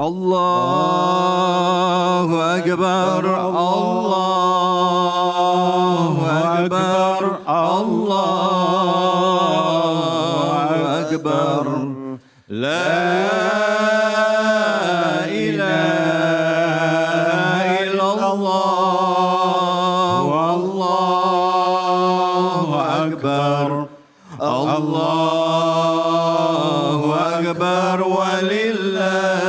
Allahu Akbar, Allahu Akbar, Allahu Akbar. La ilaha illallah, Allahu Akbar, Allahu Akbar, walillahil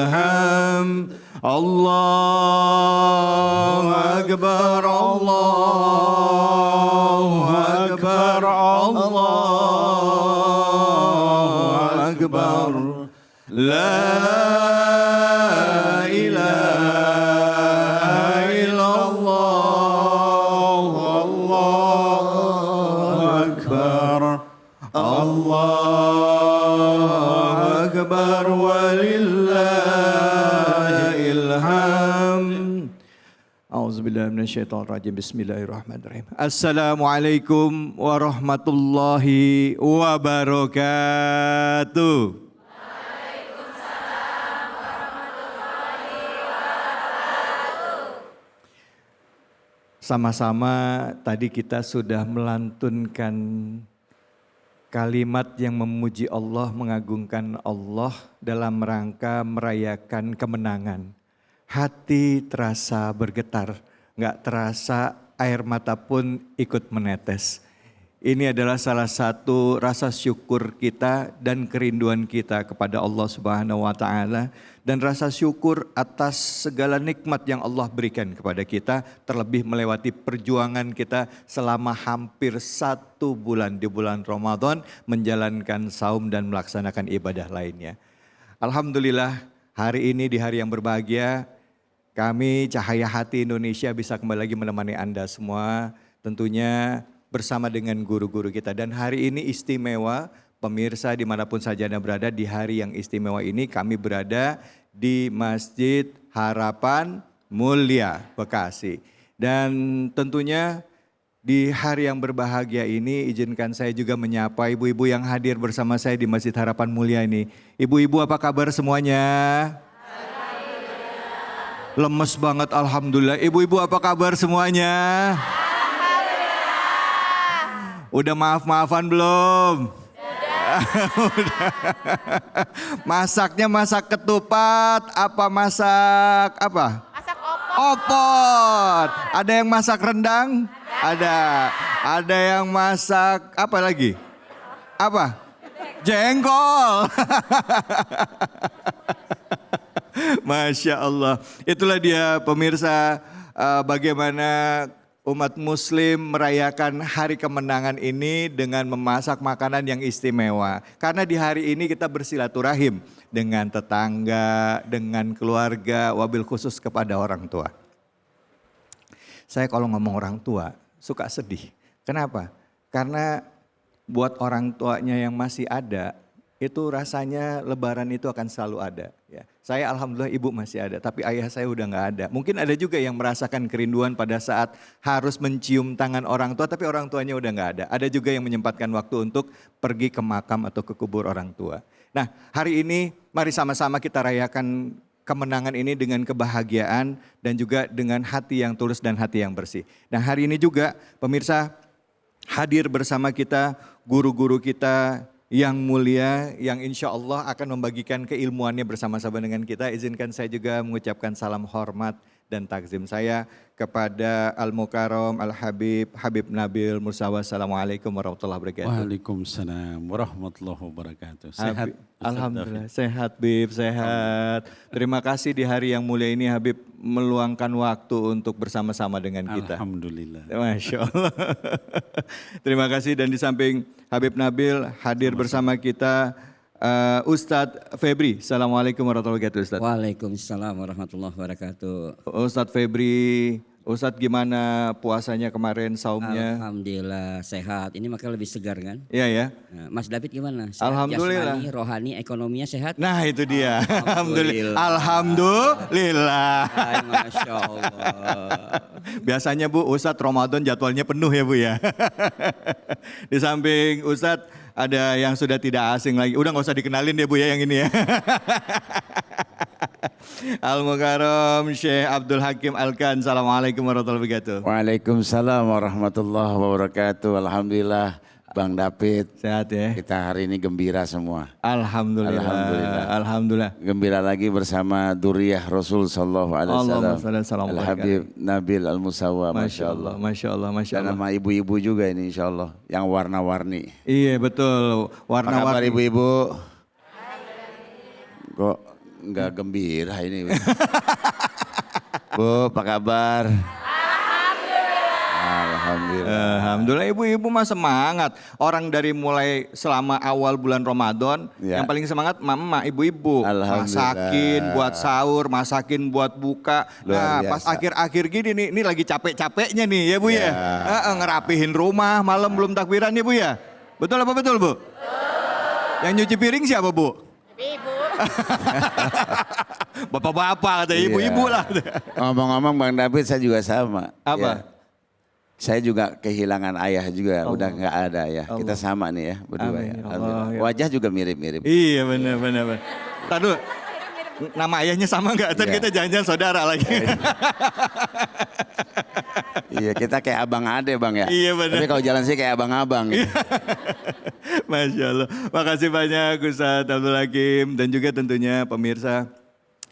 hamd. Allahu Akbar, Allahu Akbar, Allahu Akbar. La ilaha illallah, Allahu Akbar, Allahu Akbar, walillahil hamd. A'udzubillahi minasyaitonirrajim. Bismillahirrahmanirrahim. Assalamualaikum warahmatullahi wabarakatuh. Sama-sama tadi kita sudah melantunkan kalimat yang memuji Allah, mengagungkan Allah dalam rangka merayakan kemenangan. Hati terasa bergetar, nggak terasa air mata pun ikut menetes. Ini adalah salah satu rasa syukur kita dan kerinduan kita kepada Allah Subhanahu wa Ta'ala, dan rasa syukur atas segala nikmat yang Allah berikan kepada kita, terlebih melewati perjuangan kita selama hampir 1 bulan di bulan Ramadan menjalankan saum dan melaksanakan ibadah lainnya. Alhamdulillah, hari ini di hari yang berbahagia, kami Cahaya Hati Indonesia bisa kembali lagi menemani Anda semua, tentunya bersama dengan guru-guru kita. Dan hari ini istimewa, pemirsa dimanapun saja Anda berada, di hari yang istimewa ini kami berada di Masjid Harapan Mulia, Bekasi. Dan tentunya di hari yang berbahagia ini izinkan saya juga menyapa ibu-ibu yang hadir bersama saya di Masjid Harapan Mulia ini. Ibu-ibu apa kabar semuanya? Lemes banget, alhamdulillah. Ibu-ibu apa kabar semuanya? Udah maaf-maafan belum? Udah. Masaknya masak ketupat, apa masak apa? Masak opor. Opor. Ada yang masak rendang? Ada. Ada yang masak apa lagi? Apa? Jengkol. Masya Allah. Itulah dia pemirsa, bagaimana umat muslim merayakan hari kemenangan ini dengan memasak makanan yang istimewa. Karena di hari ini kita bersilaturahim dengan tetangga, dengan keluarga, wabil khusus kepada orang tua. Saya kalau ngomong orang tua suka sedih. Kenapa? Karena buat orang tuanya yang masih ada, itu rasanya lebaran itu akan selalu ada. Ya. Saya alhamdulillah ibu masih ada, tapi ayah saya udah gak ada. Mungkin ada juga yang merasakan kerinduan pada saat harus mencium tangan orang tua, tapi orang tuanya udah gak ada. Ada juga yang menyempatkan waktu untuk pergi ke makam atau ke kubur orang tua. Nah, hari ini mari sama-sama kita rayakan kemenangan ini dengan kebahagiaan dan juga dengan hati yang tulus dan hati yang bersih. Nah, hari ini juga pemirsa, hadir bersama kita guru-guru kita yang mulia, yang insya Allah akan membagikan keilmuannya bersama-sama dengan kita. Izinkan saya juga mengucapkan salam hormat dan takzim saya kepada Al-Mukarram, Al-Habib, Habib Nabil Mursawa. Assalamualaikum warahmatullahi wabarakatuh. Waalaikumsalam warahmatullahi wabarakatuh. Sehat? Alhamdulillah, sehat Habib, sehat. Terima kasih di hari yang mulia ini Habib meluangkan waktu untuk bersama-sama dengan kita. Alhamdulillah. Masya Allah. Terima kasih, dan di samping Habib Nabil hadir bersama kita Ustadz Febri. Assalamualaikum warahmatullahi wabarakatuh Ustadz. Waalaikumsalam warahmatullahi wabarakatuh. Ustadz Febri, Ustadz gimana puasanya kemarin, saumnya? Alhamdulillah sehat, ini makanya lebih segar kan? Iya ya. Nah, Mas David gimana? Sehat, Alhamdulillah. jasmani, rohani, ekonominya sehat? Nah itu dia. Alhamdulillah. Alhamdulillah. Ay, Masya Allah. Biasanya Bu, Ustadz Ramadan jadwalnya penuh ya Bu ya. Di samping Ustadz ada yang sudah tidak asing lagi. Udah nggak usah dikenalin deh Bu ya yang ini ya. Al-Mukarram Syekh Abdul Hakim Alkan. Assalamualaikum warahmatullahi wabarakatuh. Waalaikumsalam warahmatullahi wabarakatuh. Alhamdulillah Bang David. Sehat ya? Kita hari ini gembira semua. Alhamdulillah. Alhamdulillah. Alhamdulillah. Gembira lagi bersama Duriyah Rasul sallallahu alaihi Allahumma wasallam. shalli ala sayyidina Al-Habib Nabil Al-Musawa. Masya Allah, Masya Allah, Masya Dan Allah. nama ibu-ibu juga ini insya Allah. Yang warna-warni. Iya betul, Apa kabar warna-warni. ibu-ibu? Kok nggak gembira ini? Bu, apa kabar? Alhamdulillah. Alhamdulillah ibu-ibu mah semangat. Orang dari mulai selama awal bulan Ramadan, Ya. yang paling semangat mama ibu-ibu. Alhamdulillah. Masakin buat sahur, masakin buat buka. Luar Nah pas biasa. akhir-akhir gini nih, ini lagi capek-capeknya nih ya Bu ya. Ya. Ngerapihin rumah, malam belum takbiran ya Bu ya. Betul apa betul Bu? Yang nyuci piring siapa Bu? Ibu. Bapak-bapak kata Iya. ibu-ibu lah. Ngomong-ngomong Bang David saya juga sama. Apa? Ya. Saya juga kehilangan ayah juga, Allah. udah nggak ada ya. Kita Allah. sama nih ya berdua Amin, ya. ya Allah, Alhamdulillah. ya. Wajah juga mirip-mirip. Iya benar benar. Tadi dulu, nama ayahnya sama nggak? Tadi Iya. kita jangan-jangan saudara lagi. Iya kita kayak abang ade Bang ya. Iya, benar. Tapi kalau jalan sih kayak abang-abang. Gitu. Masya Allah. Makasih banyak Ustaz Abdul Hakim dan juga tentunya pemirsa.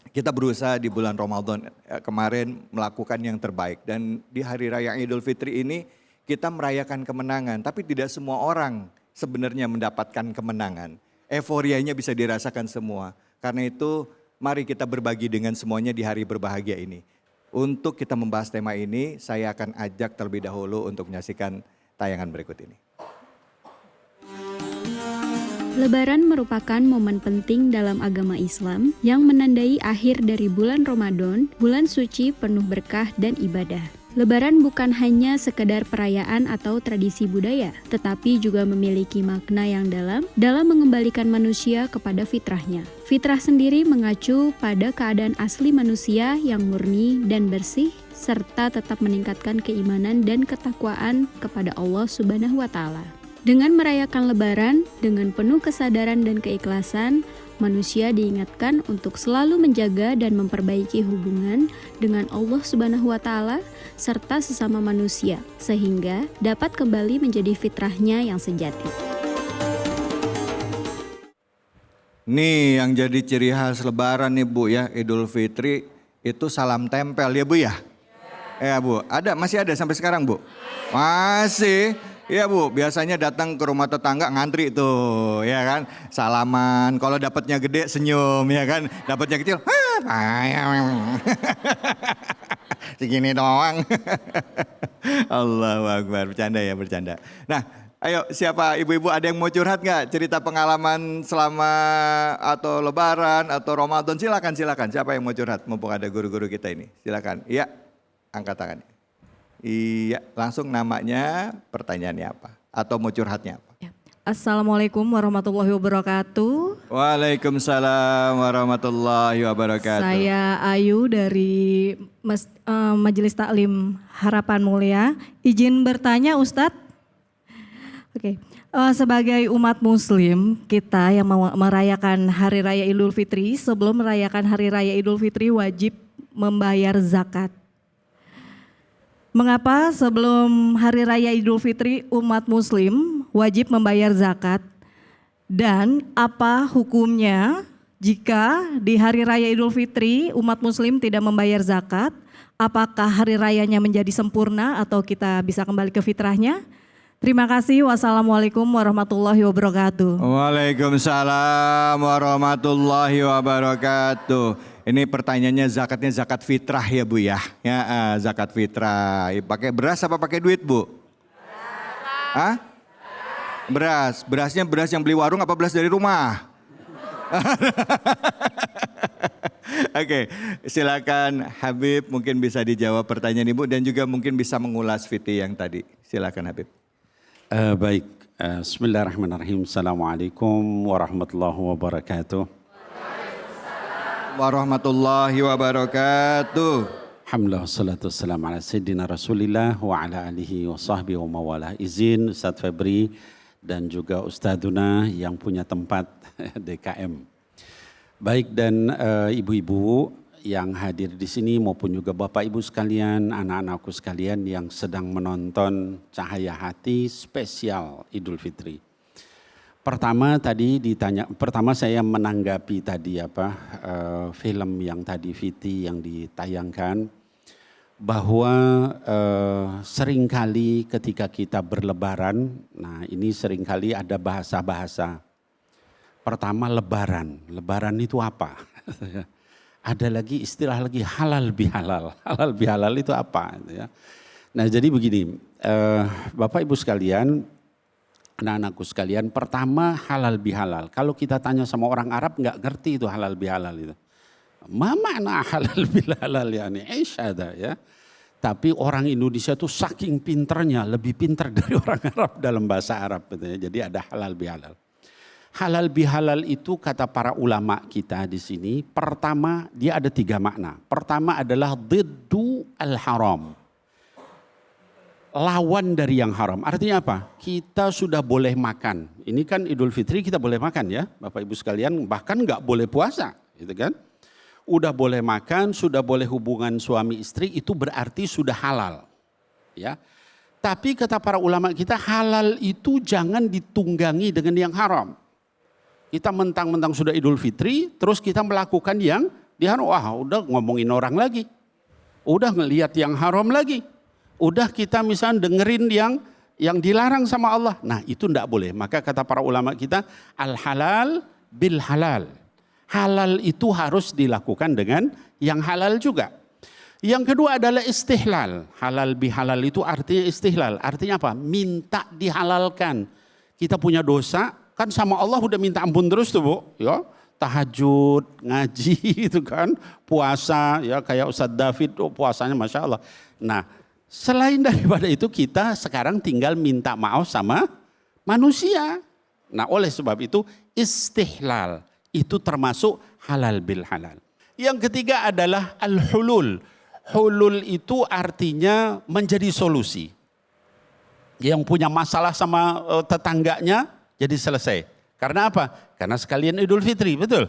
Kita berusaha di bulan Ramadan kemarin melakukan yang terbaik. Dan di Hari Raya Idul Fitri ini kita merayakan kemenangan. Tapi tidak semua orang sebenarnya mendapatkan kemenangan. Euforianya bisa dirasakan semua. Karena itu mari kita berbagi dengan semuanya di hari berbahagia ini. Untuk kita membahas tema ini, saya akan ajak terlebih dahulu untuk menyaksikan tayangan berikut ini. Lebaran merupakan momen penting dalam agama Islam yang menandai akhir dari bulan Ramadan, bulan suci penuh berkah dan ibadah. Lebaran bukan hanya sekedar perayaan atau tradisi budaya, tetapi juga memiliki makna yang dalam mengembalikan manusia kepada fitrahnya. Fitrah sendiri mengacu pada keadaan asli manusia yang murni dan bersih, serta tetap meningkatkan keimanan dan ketakwaan kepada Allah Subhanahu wa Ta'ala. Dengan merayakan Lebaran dengan penuh kesadaran dan keikhlasan, manusia diingatkan untuk selalu menjaga dan memperbaiki hubungan dengan Allah Subhanahu wa Ta'ala serta sesama manusia, sehingga dapat kembali menjadi fitrahnya yang sejati. Nih yang jadi ciri khas Lebaran nih Bu ya, Idul Fitri itu salam tempel ya Bu ya? Ya Bu, masih ada sampai sekarang Bu? Masih. Iya Bu, biasanya datang ke rumah tetangga ngantri tuh, ya kan, salaman. Kalau dapatnya gede senyum, ya kan, dapatnya kecil, segini doang. Allahu Akbar, bercanda ya bercanda. Nah, ayo siapa ibu-ibu ada yang mau curhat nggak? Cerita pengalaman selama atau Lebaran atau Ramadan, silakan. Siapa yang mau curhat? Mumpung ada guru-guru kita ini, silakan. Iya, angkat tangannya. Iya, langsung namanya, pertanyaannya apa? Atau mau curhatnya apa? Assalamualaikum warahmatullahi wabarakatuh. Waalaikumsalam warahmatullahi wabarakatuh. Saya Ayu dari Majelis Taklim Harapan Mulia. Izin bertanya Ustadz. Oke. Sebagai umat muslim, kita yang merayakan Hari Raya Idul Fitri, sebelum merayakan Hari Raya Idul Fitri wajib membayar zakat. Mengapa sebelum Hari Raya Idul Fitri umat muslim wajib membayar zakat? Dan apa hukumnya jika di Hari Raya Idul Fitri umat muslim tidak membayar zakat? Apakah hari rayanya menjadi sempurna atau kita bisa kembali ke fitrahnya? Terima kasih. Wassalamualaikum warahmatullahi wabarakatuh. Waalaikumsalam warahmatullahi wabarakatuh. Ini pertanyaannya zakatnya zakat fitrah ya Bu ya? Ya zakat fitrah. Pakai beras apa pakai duit Bu? Hah? Beras. Berasnya beras yang beli warung apa beras dari rumah? Oke, silakan Habib mungkin bisa dijawab pertanyaan Ibu dan juga mungkin bisa mengulas Fiti yang tadi. Silakan Habib. Baik, bismillahirrahmanirrahim. Assalamualaikum warahmatullahi wabarakatuh. Warahmatullahi wabarakatuh. Alhamdulillah wassalatu wassalamu ala sayyidina Rasulillah wa ala alihi wa sahbihi wa mawalah. Izin Ustaz Febri dan juga Ustadzuna yang punya tempat DKM. Baik, dan ibu-ibu yang hadir di sini maupun juga Bapak Ibu sekalian, anak-anakku sekalian yang sedang menonton Cahaya Hati spesial Idul Fitri. Pertama saya menanggapi tadi film yang tadi Viti yang ditayangkan, bahwa seringkali ketika kita berlebaran, nah ini seringkali ada bahasa-bahasa. Pertama lebaran itu apa? Ada lagi istilah lagi halal bihalal. Halal bihalal itu apa? Nah jadi begini, Bapak Ibu sekalian, anak-anakku sekalian, pertama halal bihalal. Kalau kita tanya sama orang Arab nggak ngerti itu halal bihalal itu. Ma makna halal bihalal yani isyada ya. Tapi orang Indonesia tuh saking pinternya, lebih pinter dari orang Arab dalam bahasa Arab gitu ya. Jadi ada halal bihalal. Halal bihalal itu kata para ulama kita di sini, pertama dia ada 3 makna. Pertama adalah diddu al-haram. Lawan dari yang haram. Artinya apa? Kita sudah boleh makan. Ini kan Idul Fitri kita boleh makan ya, Bapak Ibu sekalian, bahkan nggak boleh puasa, gitu kan? Udah boleh makan, sudah boleh hubungan suami istri, itu berarti sudah halal. Ya. Tapi kata para ulama kita, halal itu jangan ditunggangi dengan yang haram. Kita mentang-mentang sudah Idul Fitri, terus kita melakukan yang diharam. Wah, udah ngomongin orang lagi. Udah ngelihat yang haram lagi. Udah kita misalnya dengerin yang dilarang sama Allah. Nah, itu enggak boleh. Maka kata para ulama kita, al-halal bil halal. Halal itu harus dilakukan dengan yang halal juga. Yang kedua adalah istihlal. Halal bihalal itu artinya istihlal. Artinya apa? Minta dihalalkan. Kita punya dosa, kan sama Allah udah minta ampun terus tuh Bu. Ya, tahajud, ngaji itu kan. Puasa, ya kayak Ustadz David, puasanya Masya Allah. Nah, selain daripada itu kita sekarang tinggal minta maaf sama manusia. Nah, oleh sebab itu istihlal. Itu termasuk halal bil halal. Yang ketiga adalah al-hulul. Hulul itu artinya menjadi solusi. Yang punya masalah sama tetangganya jadi selesai. Karena apa? Karena sekalian Idul Fitri, betul?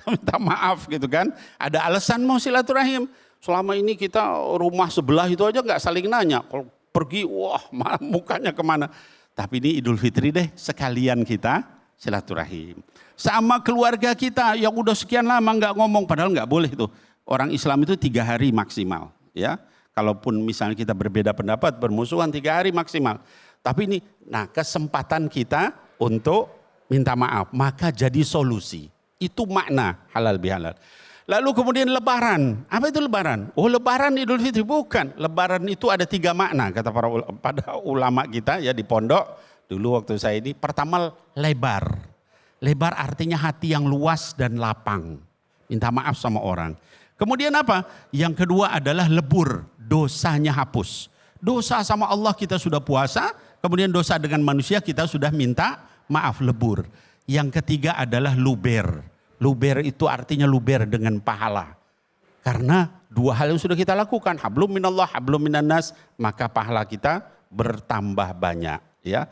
Minta maaf gitu kan. Ada alasan mau silaturahim. Selama ini kita rumah sebelah itu aja nggak saling nanya. Kalau pergi, wah mukanya kemana. Tapi ini Idul Fitri deh, sekalian kita silaturahim. Sama keluarga kita yang udah sekian lama nggak ngomong, padahal nggak boleh tuh. Orang Islam itu 3 hari maksimal, ya. Kalaupun misalnya kita berbeda pendapat, bermusuhan 3 hari maksimal. Tapi ini, nah kesempatan kita untuk minta maaf, maka jadi solusi. Itu makna halal bihalal. Lalu kemudian lebaran, apa itu lebaran? Oh lebaran Idul Fitri, bukan. Lebaran itu ada 3 makna kata pada ulama kita ya di pondok. Dulu waktu saya ini, pertama lebar. Lebar artinya hati yang luas dan lapang. Minta maaf sama orang. Kemudian apa? Yang kedua adalah lebur, dosanya hapus. Dosa sama Allah kita sudah puasa, kemudian dosa dengan manusia kita sudah minta maaf, lebur. Yang ketiga adalah luber. Luber itu artinya luber dengan pahala. Karena 2 hal yang sudah kita lakukan, hablum minallah, hablum minannas, maka pahala kita bertambah banyak. Ya.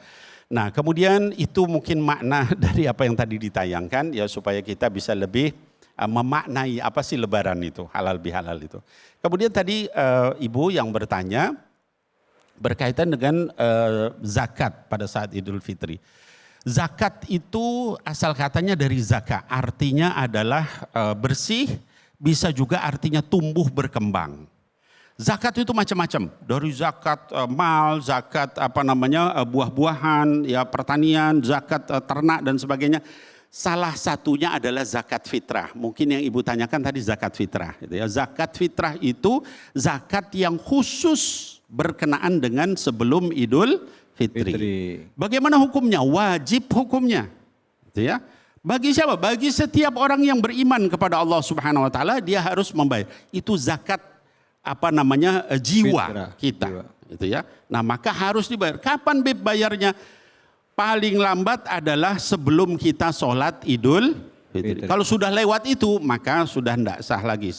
Nah kemudian itu mungkin makna dari apa yang tadi ditayangkan ya supaya kita bisa lebih memaknai apa sih lebaran itu, halal bihalal itu. Kemudian tadi ibu yang bertanya berkaitan dengan zakat pada saat Idul Fitri. Zakat itu asal katanya dari zaka, artinya adalah bersih, bisa juga artinya tumbuh berkembang. Zakat itu macam-macam, dari zakat mal, zakat buah-buahan, ya pertanian, zakat ternak dan sebagainya. Salah satunya adalah zakat fitrah. Mungkin yang ibu tanyakan tadi zakat fitrah. Gitu ya. Zakat fitrah itu zakat yang khusus berkenaan dengan sebelum Idul Fitri. Bagaimana hukumnya? Wajib hukumnya. Gitu ya. Bagi siapa? Bagi setiap orang yang beriman kepada Allah Subhanahu Wa Taala dia harus membayar. Itu zakat jiwa fitrah, kita. Jiwa. Gitu ya. Nah maka harus dibayar. Kapan bayarnya? Paling lambat adalah sebelum kita sholat Idul Fitri. Kalau sudah lewat itu maka sudah tidak sah lagi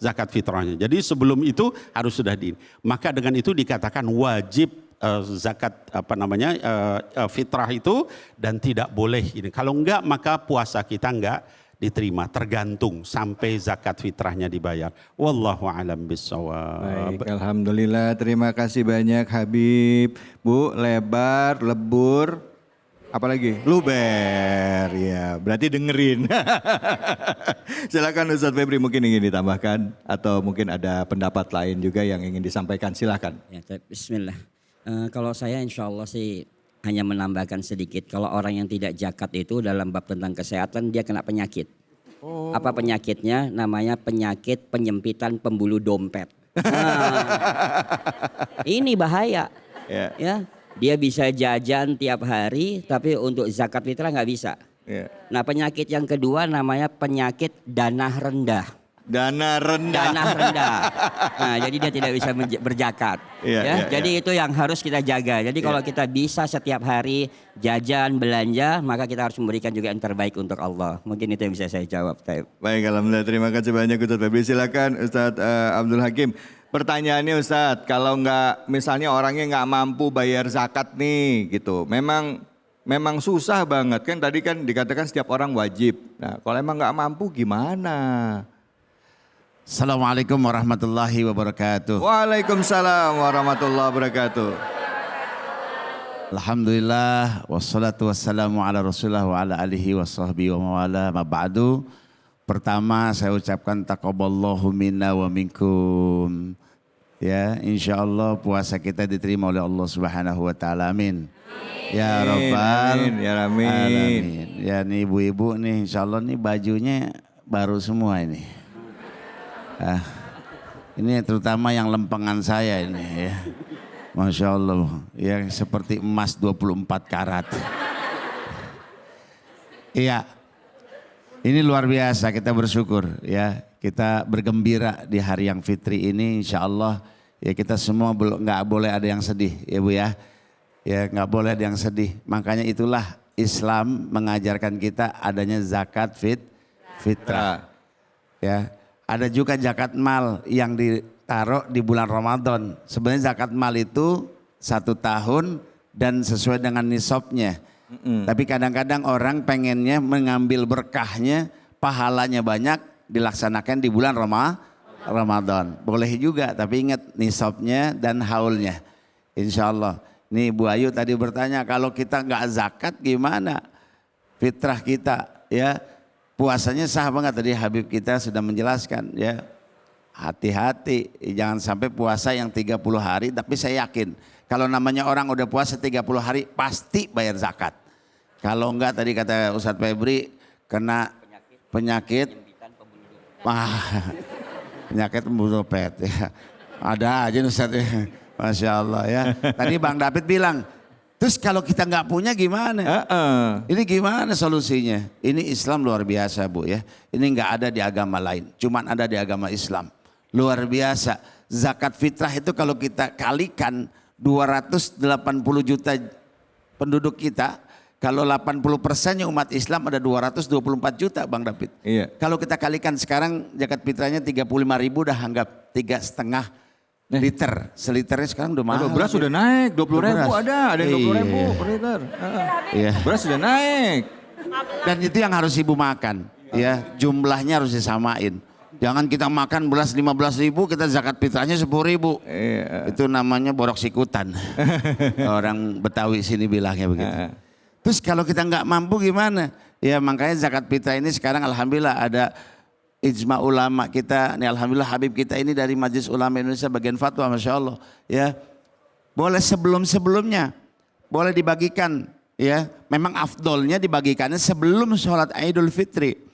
zakat fitrahnya. Jadi sebelum itu harus sudah maka dengan itu dikatakan wajib zakat fitrah itu dan tidak boleh ini. Kalau enggak maka puasa kita enggak diterima, tergantung sampai zakat fitrahnya dibayar. Wallahu a'lam bishawab. Baik, alhamdulillah. Terima kasih banyak Habib. Bu, lebar, lebur, apalagi? Luber. Ya, berarti dengerin. Silakan Ustadz Febri mungkin ingin ditambahkan atau mungkin ada pendapat lain juga yang ingin disampaikan. Silakan. Ya, bismillah. Kalau saya insya Allah sih hanya menambahkan sedikit. Kalau orang yang tidak zakat itu dalam bab tentang kesehatan dia kena penyakit. Apa penyakitnya? Namanya penyakit penyempitan pembuluh dompet. Nah, ini bahaya. Ya, dia bisa jajan tiap hari, tapi untuk zakat fitrah nggak bisa. Nah, penyakit yang kedua namanya penyakit dana rendah. Dana rendah. Dana rendah. Nah, jadi dia tidak bisa berzakat. Jadi itu yang harus kita jaga. Jadi kalau kita bisa setiap hari jajan, belanja, maka kita harus memberikan juga yang terbaik untuk Allah. Mungkin itu yang bisa saya jawab. Baik, alhamdulillah. Terima kasih banyak Ustadz Febri. Silakan Ustadz Abdul Hakim. Pertanyaannya Ustadz, kalau nggak misalnya orangnya nggak mampu bayar zakat nih gitu, memang susah banget kan, tadi kan dikatakan setiap orang wajib. Nah, kalau emang nggak mampu gimana? Assalamualaikum warahmatullahi wabarakatuh. Waalaikumsalam warahmatullahi wabarakatuh. Alhamdulillah wassalatu wassalamu ala Rasulillah wa ala alihi wa sahbihi wa mawala ma ba'du. Pertama saya ucapkan taqabballahu minna wa minkum. Ya, insyaallah puasa kita diterima oleh Allah Subhanahu wa taala. Amin. Ya Rabbal alamin. Ya nih ibu-ibu nih insyaallah nih bajunya baru semua ini. Ini terutama yang lempengan saya ini ya. Masya Allah, ya seperti emas 24 karat. Iya, ini luar biasa, kita bersyukur ya. Kita bergembira di hari yang fitri ini insya Allah. Ya kita semua nggak boleh ada yang sedih ya Bu ya. Ya nggak boleh ada yang sedih. Makanya itulah Islam mengajarkan kita adanya zakat fitrah. Ya. Ada juga zakat mal yang ditaruh di bulan Ramadan. Sebenarnya zakat mal itu 1 tahun dan sesuai dengan nisabnya. Tapi kadang-kadang orang pengennya mengambil berkahnya, pahalanya banyak, dilaksanakan di bulan Ramadan. Boleh juga, tapi ingat nisabnya dan haulnya. Insya Allah. Nih Bu Ayu tadi bertanya, kalau kita nggak zakat gimana? Fitrah kita ya. Puasanya sah banget, tadi Habib kita sudah menjelaskan ya. Hati-hati jangan sampai puasa yang 30 hari, tapi saya yakin kalau namanya orang udah puasa 30 hari pasti bayar zakat. Kalau enggak tadi kata Ustadz Febri kena penyakit penyakit pembuluh dompet ya. Ada aja Ustadz ya. Masya Allah ya. Tadi Bang David bilang, terus kalau kita nggak punya gimana? Ini gimana solusinya? Ini Islam luar biasa Bu ya. Ini nggak ada di agama lain, cuman ada di agama Islam. Luar biasa. Zakat fitrah itu kalau kita kalikan 280 juta penduduk kita, kalau 80%-nya umat Islam ada 224 juta Bang David. Iya. Kalau kita kalikan sekarang zakat fitrahnya 35.000 dah anggap 3,5 liter, seliternya sekarang udah mahal. Beras sudah naik, 20.000 ada yang 20.000 per liter. Iya. Beras sudah naik. Dan itu yang harus ibu makan, ya jumlahnya harus disamain. Jangan kita makan beras 15.000, kita zakat fitrahnya 10.000. Iya. Itu namanya borok sikutan. Orang Betawi sini bilangnya begitu. Terus kalau kita nggak mampu gimana? Ya makanya zakat fitrah ini sekarang alhamdulillah ada ijma ulama kita, nih alhamdulillah Habib kita ini dari Majelis Ulama Indonesia bagian fatwa, Masya Allah ya. Boleh sebelum-sebelumnya, boleh dibagikan ya. Memang afdolnya dibagikannya sebelum sholat Idul Fitri.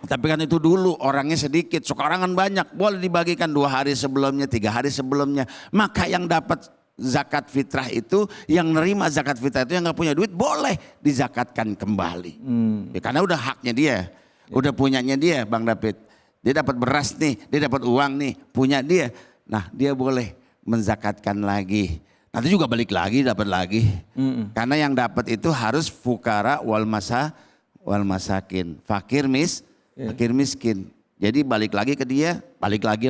Tapi kan itu dulu orangnya sedikit, sekarang kan banyak. Boleh dibagikan 2 hari sebelumnya, 3 hari sebelumnya. Maka yang dapat zakat fitrah itu, yang nerima zakat fitrah itu yang gak punya duit boleh dizakatkan kembali. Ya, karena udah haknya dia. Udah punyanya dia Bang David. Dia dapat beras nih, dia dapat uang nih, punya dia. Nah dia boleh menzakatkan lagi. Nanti juga balik lagi, dapat lagi. Karena yang dapat itu harus fukara wal masakin. Fakir miskin. Jadi balik lagi ke dia, balik lagi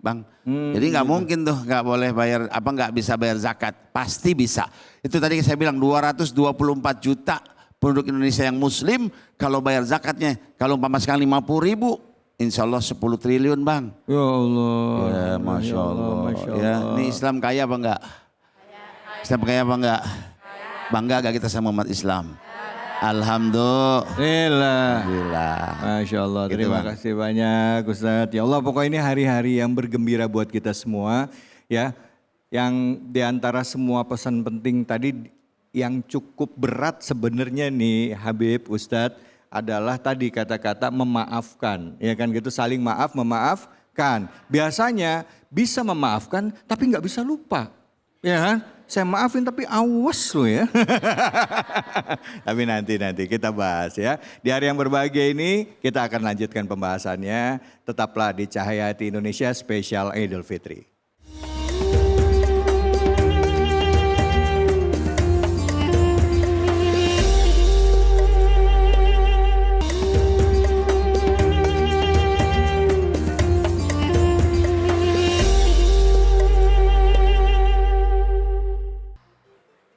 Bang. Jadi nggak mungkin tuh nggak boleh bayar nggak bisa bayar zakat, pasti bisa. Itu tadi saya bilang 224 juta penduduk Indonesia yang Muslim, kalau bayar zakatnya kalau umpama sekarang 50.000, insya Allah 10 triliun Bang. Ya Allah. Ya, Masya Allah. Masya Allah. Ya, ini Islam kaya apa enggak? Islam kaya apa enggak? Bangga gak kita sama umat Islam? Alhamdulillah. Masya Allah, Gitu, terima Bang. kasih banyak Ustadz. Ya Allah, pokoknya ini hari-hari yang bergembira buat kita semua ya. Yang diantara semua pesan penting tadi yang cukup berat sebenarnya nih Habib Ustadz adalah tadi kata-kata memaafkan. Ya kan gitu, saling memaafkan. Biasanya bisa memaafkan tapi nggak bisa lupa. Ya kan? Saya maafin tapi awas loh ya. Tapi nanti kita bahas ya. Di hari yang berbahagia ini kita akan lanjutkan pembahasannya. Tetaplah di Cahaya Hati Indonesia spesial Idul Fitri.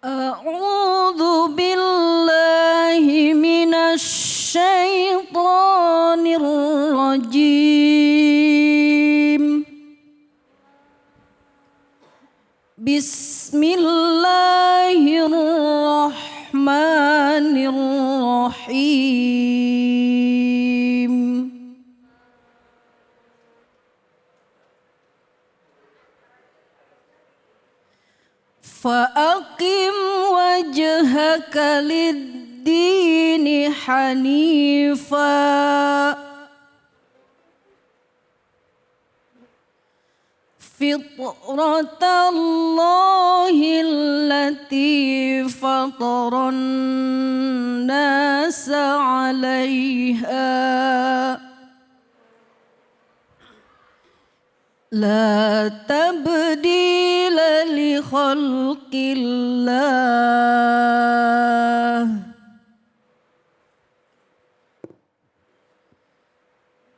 A'udzu billahi minasy syaithanir rajim. Bismillahirrahmanirrahim. Fa'aqim wajhaka lid-dini hanifa fitratallahi allati fataran nasa 'alaiha la tabdila li khalqillah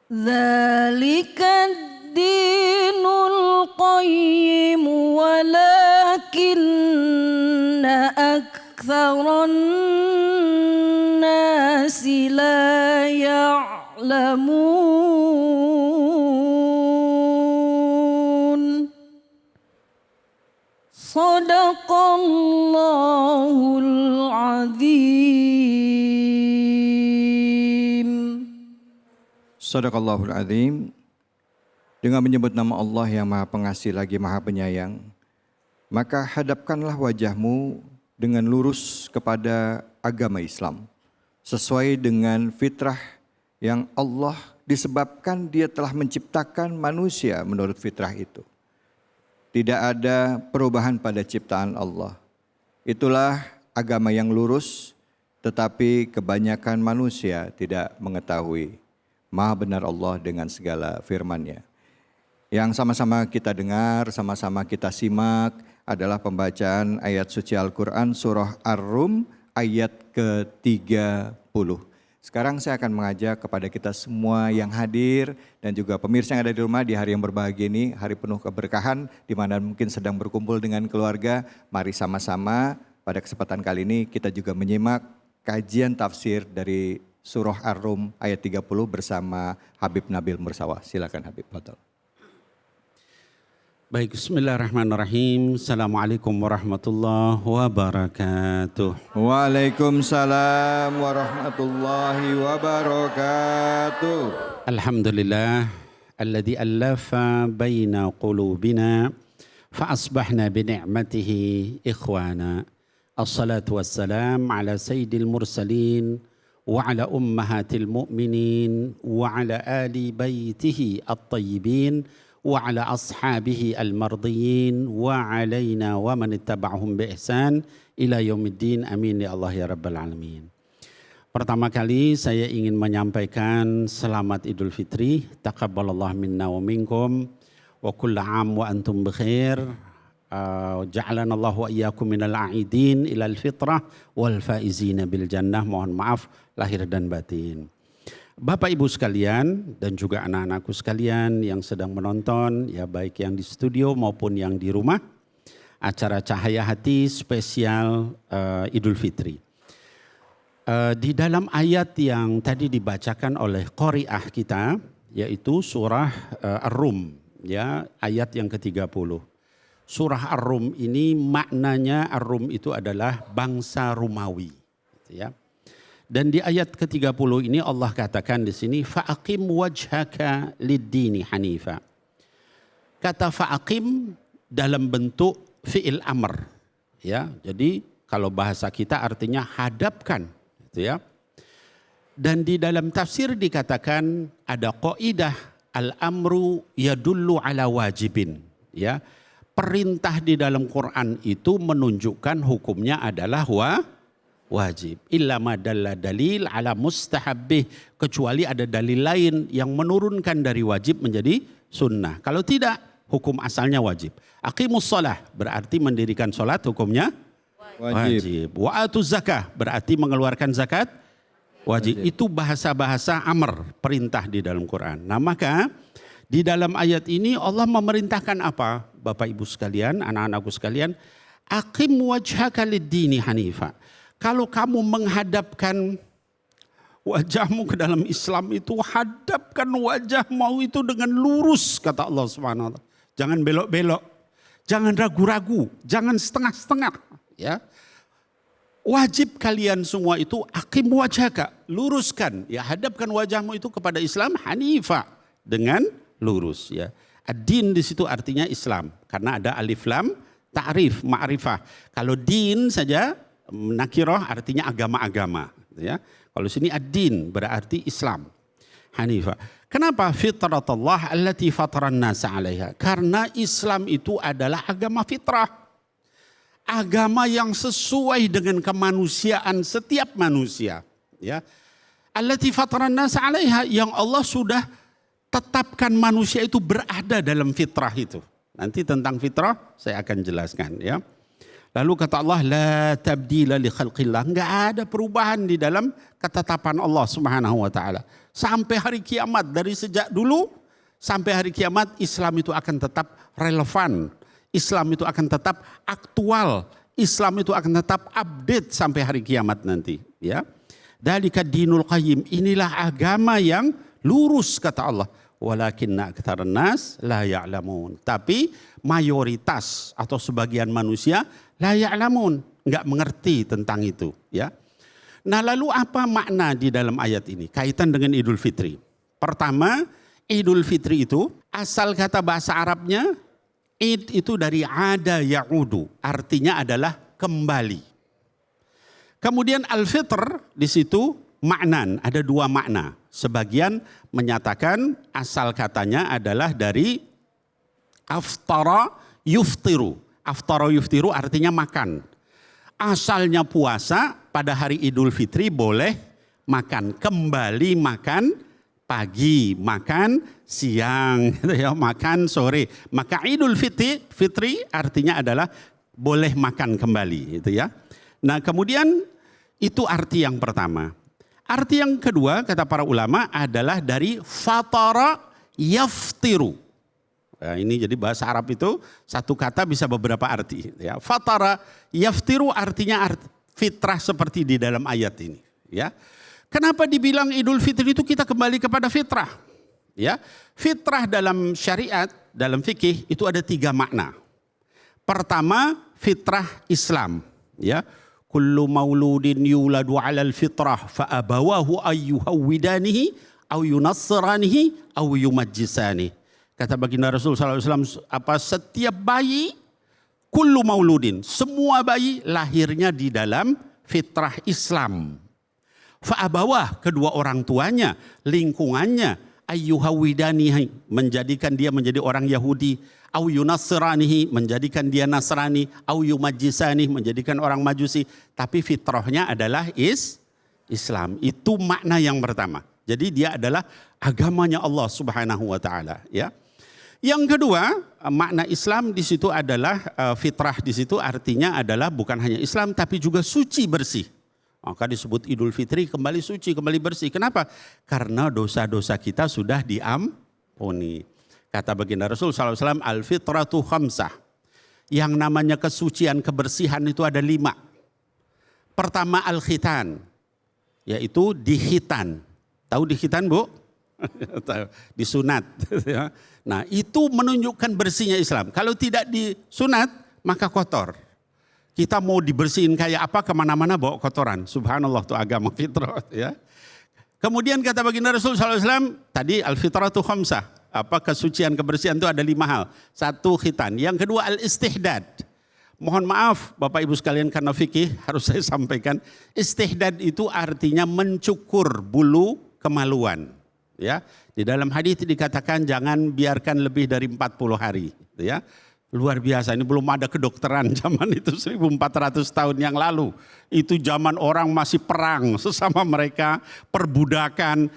dzalika ad-dinul qayyim walakinna aktsaran nasi la ya'lamun. Sadaqallahul azim. Sadaqallahul Azim. Dengan menyebut nama Allah yang Maha Pengasih lagi Maha Penyayang, maka hadapkanlah wajahmu dengan lurus kepada agama Islam, sesuai dengan fitrah yang Allah disebabkan Dia telah menciptakan manusia menurut fitrah itu. Tidak ada perubahan pada ciptaan Allah. Itulah agama yang lurus, tetapi kebanyakan manusia tidak mengetahui. Maha benar Allah dengan segala firman-Nya. Yang sama-sama kita dengar, sama-sama kita simak adalah pembacaan ayat suci Al-Quran surah Ar-Rum ayat ke-30. Sekarang saya akan mengajak kepada kita semua yang hadir dan juga pemirsa yang ada di rumah di hari yang berbahagia ini, hari penuh keberkahan di mana mungkin sedang berkumpul dengan keluarga. Mari sama-sama pada kesempatan kali ini kita juga menyimak kajian tafsir dari surah Ar-Rum ayat 30 bersama Habib Nabil Mursawa. Silakan Habib, fadhal. Baik, bismillahirrahmanirrahim. Assalamualaikum warahmatullahi wabarakatuh. Waalaikumsalam warahmatullahi wabarakatuh. Alhamdulillah, alladzi allafa baina qulubina fa asbahna bi ni'matihi ikhwana. Assalatu wassalam ala sayyidil mursalin wa ala ummahatil mu'minin wa ala ali baitihi at-tayyibin wa ala ashabihi al-mardiyin wa alaina wa man ittaba'ahum bi ihsan ila yaumiddin. Amin ya Allah ya rabbal alamin. Pertama kali saya ingin menyampaikan selamat Idul Fitri. Taqabbalallah minna wa minkum wa kullu am wa antum bikhair. Ja'alana Allah wa iyyakum minal a'idin ilal fitrah wal faizina bil jannah. Mohon maaf lahir dan batin. Bapak Ibu sekalian dan juga anak-anakku sekalian yang sedang menonton, ya baik yang di studio maupun yang di rumah, acara Cahaya Hati spesial Idul Fitri. Di dalam ayat yang tadi dibacakan oleh qari'ah kita, yaitu surah Ar-Rum, ya ayat yang ke-30. Surah Ar-Rum ini maknanya Ar-Rum itu adalah bangsa Romawi, ya. Dan di ayat ke-30 ini Allah katakan di sini fa'aqim wajhaka lid-dini hanifa. Kata fa'aqim dalam bentuk fi'il amr, ya. Jadi kalau bahasa kita artinya hadapkan, gitu ya. Dan di dalam tafsir dikatakan ada qaidah al-amru yadullu ala wajibin, ya. Perintah di dalam Quran itu menunjukkan hukumnya adalah wajib. Illa ma dalla dalil ala mustahabbih, kecuali ada dalil lain yang menurunkan dari wajib menjadi sunnah. Kalau tidak, hukum asalnya wajib. Aqimus shalah berarti mendirikan salat, hukumnya wajib. Wa atuz zakah berarti mengeluarkan zakat, wajib. Itu bahasa-bahasa amr, perintah di dalam Quran. Nah, maka di dalam ayat ini Allah memerintahkan apa? Bapak Ibu sekalian, anak-anakku sekalian, aqim wajhaka lid-dini hanifa. Kalau kamu menghadapkan wajahmu ke dalam Islam itu, hadapkan wajahmu itu dengan lurus, kata Allah Subhanahu wa taala. Jangan belok-belok, jangan ragu-ragu, jangan setengah-setengah, ya. Wajib kalian semua itu aqim wajhaka, luruskan, ya, hadapkan wajahmu itu kepada Islam hanifa, dengan lurus, ya. Ad-din di situ artinya Islam karena ada alif lam ta'rif, ma'rifah. Kalau din saja nakirah artinya agama-agama, ya. Kalau sini ad-din berarti Islam. Hanifah. Kenapa fitratullah allati fataran nasa 'alaiha? Karena Islam itu adalah agama fitrah. Agama yang sesuai dengan kemanusiaan setiap manusia, ya. Allati fataran nasa 'alaiha, yang Allah sudah tetapkan manusia itu berada dalam fitrah itu. Nanti tentang fitrah saya akan jelaskan, ya. Lalu kata Allah, la tabdila li khalqillah. Enggak ada perubahan di dalam ketetapan Allah Subhanahu wa taala. Sampai hari kiamat, dari sejak dulu sampai hari kiamat, Islam itu akan tetap relevan. Islam itu akan tetap aktual. Islam itu akan tetap update sampai hari kiamat nanti, ya. Dzalika dinul qayyim. Inilah agama yang lurus, kata Allah. Walakinna aktsarun nas la ya'lamun. Tapi mayoritas atau sebagian manusia la ya'lamun, enggak mengerti tentang itu, ya. Nah, lalu apa makna di dalam ayat ini kaitan dengan Idul Fitri? Pertama, Idul Fitri itu asal kata bahasa Arabnya id itu dari ada ya'udu, artinya adalah kembali. Kemudian al-fitr di situ maknan, ada dua makna. Sebagian menyatakan asal katanya adalah dari aftara yuftiru. Aftara yuftiru artinya makan. Asalnya puasa, pada hari Idul Fitri boleh makan. Kembali makan pagi, makan siang, ya, makan sore. Maka Idul Fitri artinya adalah boleh makan kembali, gitu ya. Nah, kemudian itu arti yang pertama. Arti yang kedua kata para ulama adalah dari fatara yaftiru. Nah, ini jadi bahasa Arab itu satu kata bisa beberapa arti, ya. Fatara yaftiru artinya fitrah seperti di dalam ayat ini, ya. Kenapa dibilang Idul Fitri itu kita kembali kepada fitrah? Ya, fitrah dalam syariat, dalam fikih itu ada 3 makna. Pertama, fitrah Islam, ya. Kullu mauludin yuladu 'alal fitrah fa abawahu ayyuhawwidanihi aw yunassiranihi aw yumajjisani. Kata baginda Rasul sallallahu alaihi wasallam, setiap bayi, kullu mauludin, semua bayi lahirnya di dalam fitrah Islam. Fa abawah, kedua orang tuanya, lingkungannya, ayyuhawwidanihi, menjadikan dia menjadi orang Yahudi, au yunassiranihi, menjadikan dia Nasrani, au yumajjisani, menjadikan orang Majusi, tapi fitrahnya adalah Islam. Itu makna yang pertama. Jadi dia adalah agamanya Allah Subhanahu wa taala, ya. Yang kedua, makna Islam di situ adalah fitrah di situ artinya adalah bukan hanya Islam tapi juga suci bersih. Maka disebut Idul Fitri, kembali suci, kembali bersih. Kenapa? Karena dosa-dosa kita sudah diampuni. Kata baginda Rasul SAW, al-fitratu khamsah. Yang namanya kesucian, kebersihan itu ada 5. Pertama al-khitan, yaitu dikhitan. Tahu dikhitan, Bu? Disunat. Nah, itu menunjukkan bersihnya Islam. Kalau tidak disunat, maka kotor. Kita mau dibersihin kayak apa, kemana-mana bawa kotoran. Subhanallah, itu agama fitrah. Ya. Kemudian kata baginda Rasul SAW, tadi al-fitratu khamsah. Apa kesucian, kebersihan itu ada 5 hal. 1 khitan. Yang kedua al-istihdad. Mohon maaf Bapak Ibu sekalian karena fikih harus saya sampaikan. Istihdad itu artinya mencukur bulu kemaluan. Ya, di dalam hadis dikatakan jangan biarkan lebih dari 40 hari. Ya, luar biasa, ini belum ada kedokteran zaman itu 1400 tahun yang lalu. Itu zaman orang masih perang sesama mereka, perbudakan.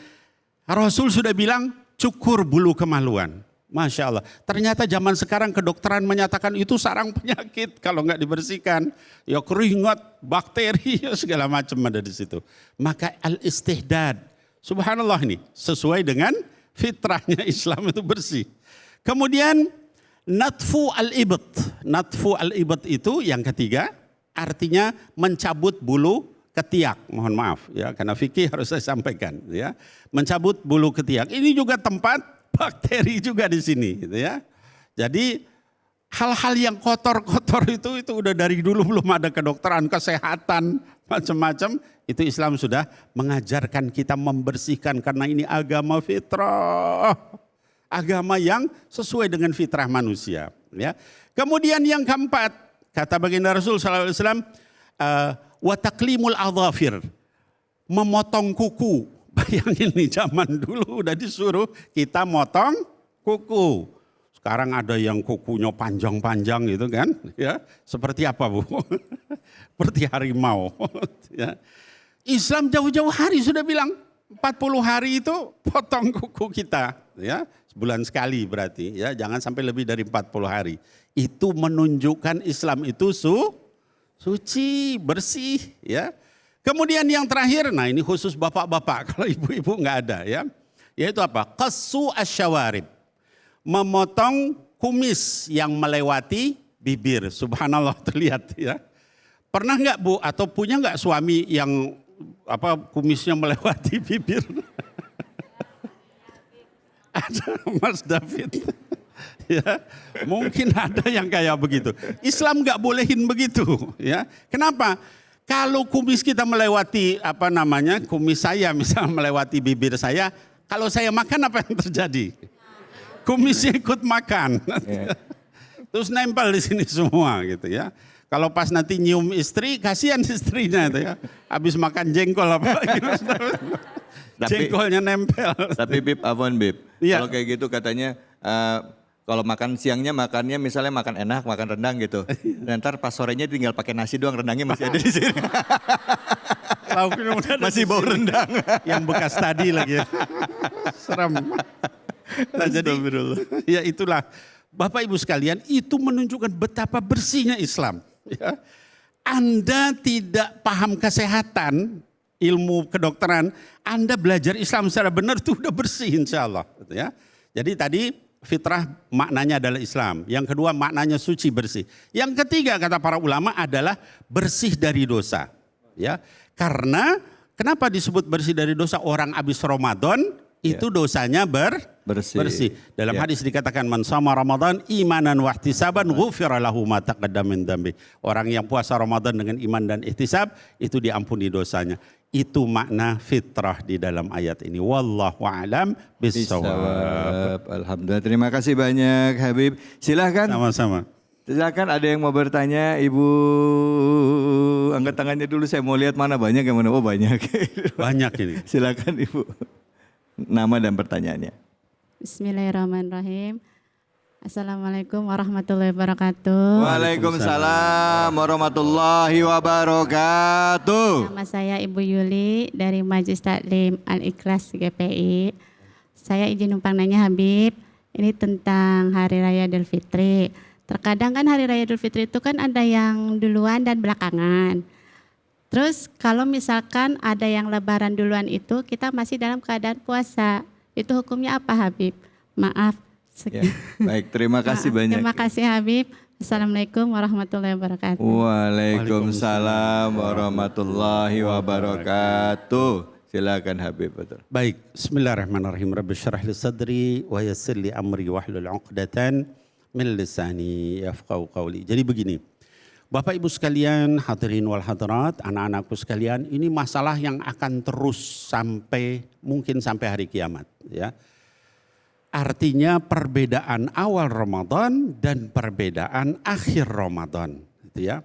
Rasul sudah bilang cukur bulu kemaluan. Masya Allah. Ternyata zaman sekarang kedokteran menyatakan itu sarang penyakit kalau nggak dibersihkan. Ya keringat, bakteri, segala macam ada di situ. Maka al-istihdad. Subhanallah ini sesuai dengan fitrahnya Islam itu bersih. Kemudian natfu al-ibad. Natfu al-ibad itu yang ketiga artinya mencabut bulu ketiak. Mohon maaf ya karena fikih harus saya sampaikan ya. Mencabut bulu ketiak. Ini juga tempat bakteri juga di sini gitu ya. Jadi hal-hal yang kotor-kotor itu udah dari dulu belum ada kedokteran, kesehatan, macam-macam. Itu Islam sudah mengajarkan kita membersihkan karena ini agama fitrah. Agama yang sesuai dengan fitrah manusia. Ya. Kemudian yang keempat, kata baginda Rasul SAW, wa taqlimul adhafir, memotong kuku. Bayangin nih zaman dulu udah disuruh kita motong kuku. Sekarang ada yang kukunya panjang-panjang gitu kan. Ya, seperti apa Bu? Seperti harimau. Ya. Islam jauh-jauh hari sudah bilang 40 hari itu potong kuku kita. Ya, sebulan sekali berarti. Ya, jangan sampai lebih dari 40 hari. Itu menunjukkan Islam itu suci, bersih. Ya. Kemudian yang terakhir, nah ini khusus bapak-bapak, kalau ibu-ibu nggak ada ya. Yaitu apa? Qassu asyawarib. Memotong kumis yang melewati bibir. Subhanallah terlihat ya. Pernah nggak Bu atau punya nggak suami yang kumisnya melewati bibir? Ada Mas David. Ya, mungkin ada yang kayak begitu. Islam nggak bolehin begitu ya. Kenapa? Kalau kumis kita melewati kumis saya misalnya melewati bibir saya, kalau saya makan apa yang terjadi? Kumisnya ikut makan. Terus nempel di sini semua gitu ya. Kalau pas nanti nyium istri, kasihan istrinya itu ya. Habis makan jengkol jengkolnya nempel. Tapi Bib, Afwan Bib, iya. Kalau kayak gitu katanya kalau makan siangnya makannya misalnya makan enak, makan rendang gitu. Dan ntar pas sorenya tinggal pakai nasi doang, rendangnya masih ada di sini. Lauknya udah masih bau rendang. Yang bekas tadi lagi ya. Serem. Nah, jadi ya itulah Bapak Ibu sekalian, itu menunjukkan betapa bersihnya Islam. Ya. Anda tidak paham kesehatan, ilmu kedokteran, Anda belajar Islam secara benar itu udah bersih insya Allah. Gitu ya. Jadi tadi fitrah maknanya adalah Islam. Yang kedua maknanya suci bersih. Yang ketiga kata para ulama adalah bersih dari dosa. Ya, karena kenapa disebut bersih dari dosa? Orang habis Ramadan itu dosanya bersih. Dalam hadis dikatakan man shoma Ramadan imanan wa ihtisaban ghufira lahu ma taqaddama min dzambi. Orang yang puasa Ramadan dengan iman dan ihtisab itu diampuni dosanya. Itu makna fitrah di dalam ayat ini. Wallahu a'lam bissawab. Alhamdulillah, terima kasih banyak Habib. Silahkan. Sama-sama. Silahkan, ada yang mau bertanya, Ibu angkat tangannya dulu, saya mau lihat mana banyak yang mana. Oh banyak. Banyak ini. Silahkan Ibu. Nama dan pertanyaannya. Bismillahirrahmanirrahim. Assalamualaikum warahmatullahi wabarakatuh. Waalaikumsalam warahmatullahi wabarakatuh. Nama saya Ibu Yuli dari Majelis Taklim Al-Ikhlas GPI. Saya izin numpang nanya Habib, ini tentang Hari Raya Idul Fitri. Terkadang kan Hari Raya Idul Fitri itu kan ada yang duluan dan belakangan. Terus kalau misalkan ada yang lebaran duluan itu kita masih dalam keadaan puasa. Itu hukumnya apa Habib? Maaf. Ya, baik, terima kasih banyak. Terima kasih Habib. Assalamualaikum warahmatullahi wabarakatuh. Waalaikumsalam warahmatullahi wabarakatuh. Silakan Habib, betul. Baik, bismillahirrahmanirrahim. Rabbi syrah li sadri wa yassir li amri wahlul 'uqdatan min lisani yafqahu qawli. Jadi begini, Bapak Ibu sekalian, hadirin wal hadirat, anak-anakku sekalian, ini masalah yang akan terus mungkin sampai hari kiamat, ya. Artinya perbedaan awal Ramadan dan perbedaan akhir Ramadan, gitu ya.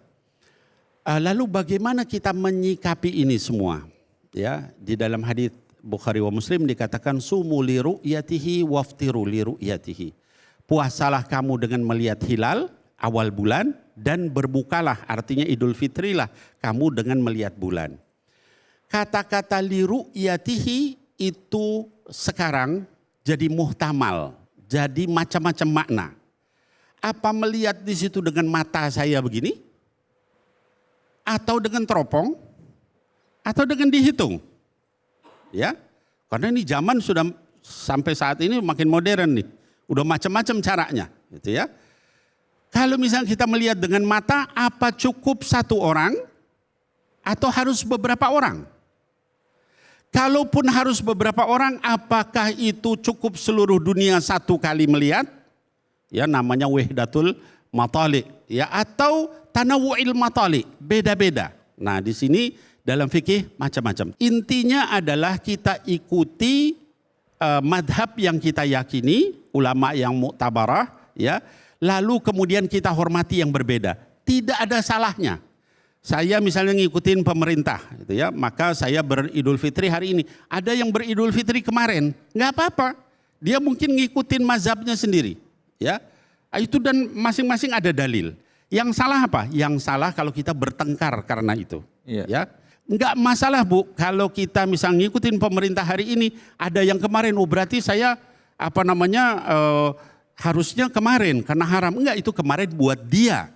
Lalu bagaimana kita menyikapi ini semua? Ya, di dalam hadis Bukhari wa Muslim dikatakan sumu li ru'yatihi waftiru li ru'yatihi. Puasalah kamu dengan melihat hilal awal bulan dan berbukalah, artinya Idul Fitri lah kamu dengan melihat bulan. Kata-kata li ru'yatihi itu sekarang jadi muhtamal, jadi macam-macam makna. Apa melihat di situ dengan mata saya begini? Atau dengan teropong? Atau dengan dihitung? Ya, karena ini zaman sudah sampai saat ini makin modern nih. Udah macam-macam caranya, gitu ya. Kalau misalnya kita melihat dengan mata, apa cukup satu orang? Atau harus beberapa orang? Kalaupun harus beberapa orang, apakah itu cukup seluruh dunia satu kali melihat? Ya, namanya wahdatul matali, ya, atau tanawu'il matali, beda-beda. Nah, di sini dalam fikih macam-macam. Intinya adalah kita ikuti madhab yang kita yakini, ulama yang mu'tabarah, ya. Lalu kemudian kita hormati yang berbeda. Tidak ada salahnya. Saya misalnya ngikutin pemerintah, gitu ya, maka saya beridul fitri hari ini. Ada yang beridul fitri kemarin, nggak apa-apa. Dia mungkin ngikutin mazhabnya sendiri, ya. Itu dan masing-masing ada dalil. Yang salah apa? Yang salah kalau kita bertengkar karena itu, ya. Nggak masalah Bu, kalau kita misalnya ngikutin pemerintah hari ini, ada yang kemarin, oh berarti saya harusnya kemarin karena haram. Enggak, itu kemarin buat dia.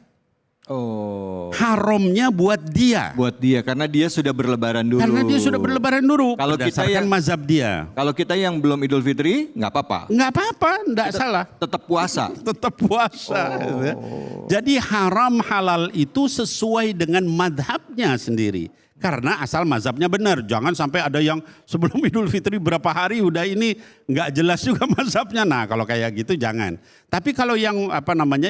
Oh. Haramnya buat dia. Buat dia, karena dia sudah berlebaran dulu. Karena dia sudah berlebaran dulu. Kalau kita yang mazhab dia. Kalau kita yang belum Idul Fitri, nggak apa-apa. Nggak apa-apa, nggak salah. Tetap puasa. Tetap puasa. Oh. Jadi haram halal itu sesuai dengan madhabnya sendiri. Karena asal mazhabnya benar. Jangan sampai ada yang sebelum Idul Fitri berapa hari udah ini nggak jelas juga mazhabnya. Nah kalau kayak gitu jangan. Tapi kalau yang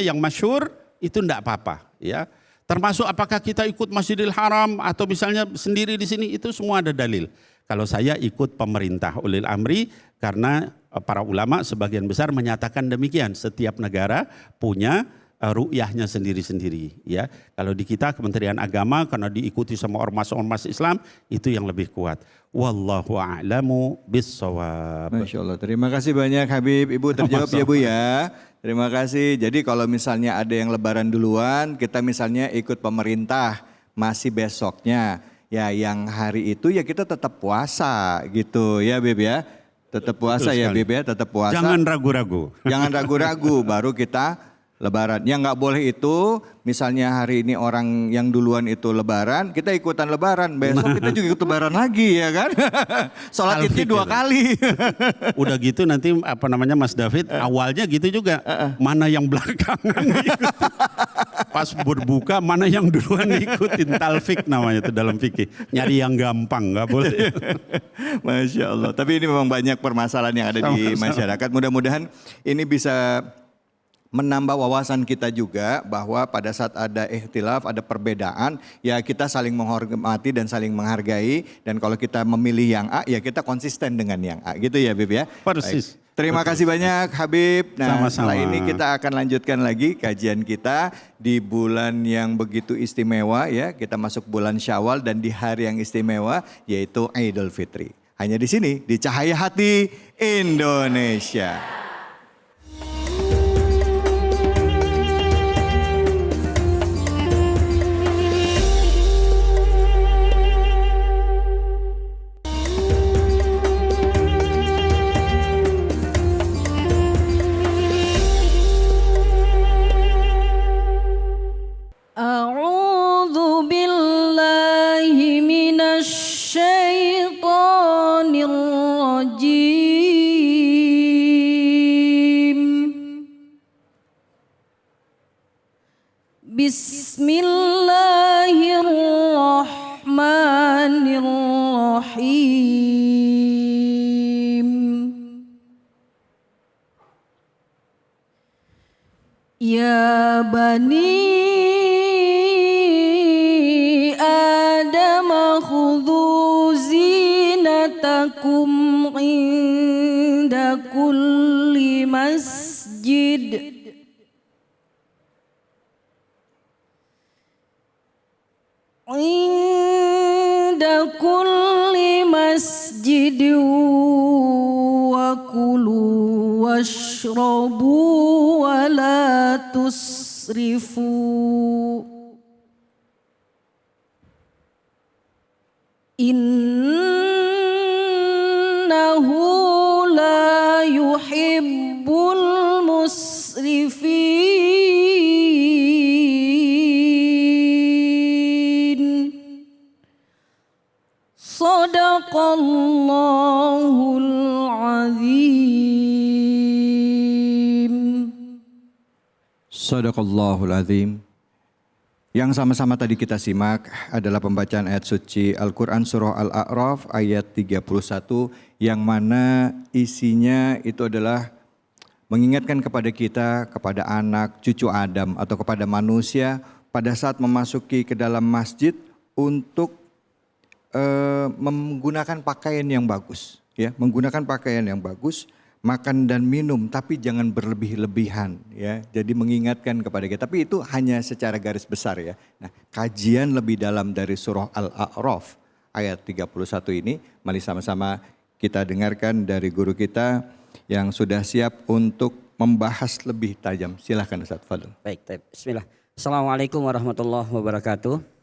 yang masyhur itu enggak apa-apa, ya. Termasuk apakah kita ikut Masjidil Haram atau misalnya sendiri di sini, itu semua ada dalil. Kalau saya ikut pemerintah ulil amri, karena para ulama sebagian besar menyatakan demikian. Setiap negara punya ru'yahnya sendiri-sendiri, ya. Kalau di kita Kementerian Agama karena diikuti sama ormas-ormas Islam, itu yang lebih kuat. Wallahu a'lamu bis-shawab. Masya Allah, terima kasih banyak Habib. Ibu terjawab ya Bu ya. Terima kasih. Jadi kalau misalnya ada yang lebaran duluan, kita misalnya ikut pemerintah, masih besoknya. Ya yang hari itu ya kita tetap puasa gitu ya Bib ya. Tetap puasa ya Bib ya, tetap puasa. Jangan ragu-ragu. Jangan ragu-ragu, baru kita lebaran. Yang nggak boleh itu, misalnya hari ini orang yang duluan itu lebaran, kita ikutan lebaran, besok kita juga ikut lebaran lagi ya kan. Sholat itu 2 kali. Udah gitu nanti Mas David, awalnya gitu juga. Mana yang belakangan ikutin. Pas berbuka mana yang duluan ikutin. Talfik namanya itu dalam fikih. Nyari yang gampang, nggak boleh. Masya Allah. Tapi ini memang banyak permasalahan yang ada di masyarakat. Mudah-mudahan ini bisa menambah wawasan kita juga bahwa pada saat ada ikhtilaf, ada perbedaan, ya kita saling menghormati dan saling menghargai. Dan kalau kita memilih yang A, ya kita konsisten dengan yang A. Gitu ya Bib ya? Persis. Baik. Terima kasih banyak Habib. Nah Sama-sama. setelah ini kita akan lanjutkan lagi kajian kita di bulan yang begitu istimewa ya. Kita masuk bulan Syawal dan di hari yang istimewa yaitu Idul Fitri. Hanya di sini, di Cahaya Hati Indonesia. أعوذ بالله Bismillahirrahmanirrahim. Ya bani Adam khudhu zinatakum inda kulli masjid. Inda kulli masjid wa kulu washrabu wa la tusrifu. Innahu la yuhibbul musrifin. Sadaqallahul azim. Sadaqallahul azim. Yang sama-sama tadi kita simak adalah pembacaan ayat suci Al-Quran surah Al-A'raf ayat 31 yang mana isinya itu adalah mengingatkan kepada kita, kepada anak, cucu Adam atau kepada manusia pada saat memasuki ke dalam masjid untuk menggunakan pakaian yang bagus, ya, menggunakan pakaian yang bagus, makan dan minum, tapi jangan berlebih-lebihan, ya. Jadi mengingatkan kepada kita, tapi itu hanya secara garis besar, ya. Nah, kajian lebih dalam dari surah Al-A'raf ayat 31 ini, mari sama-sama kita dengarkan dari guru kita yang sudah siap untuk membahas lebih tajam. Silahkan Ustaz Fadl. Baik, bismillah. Assalamualaikum warahmatullahi wabarakatuh.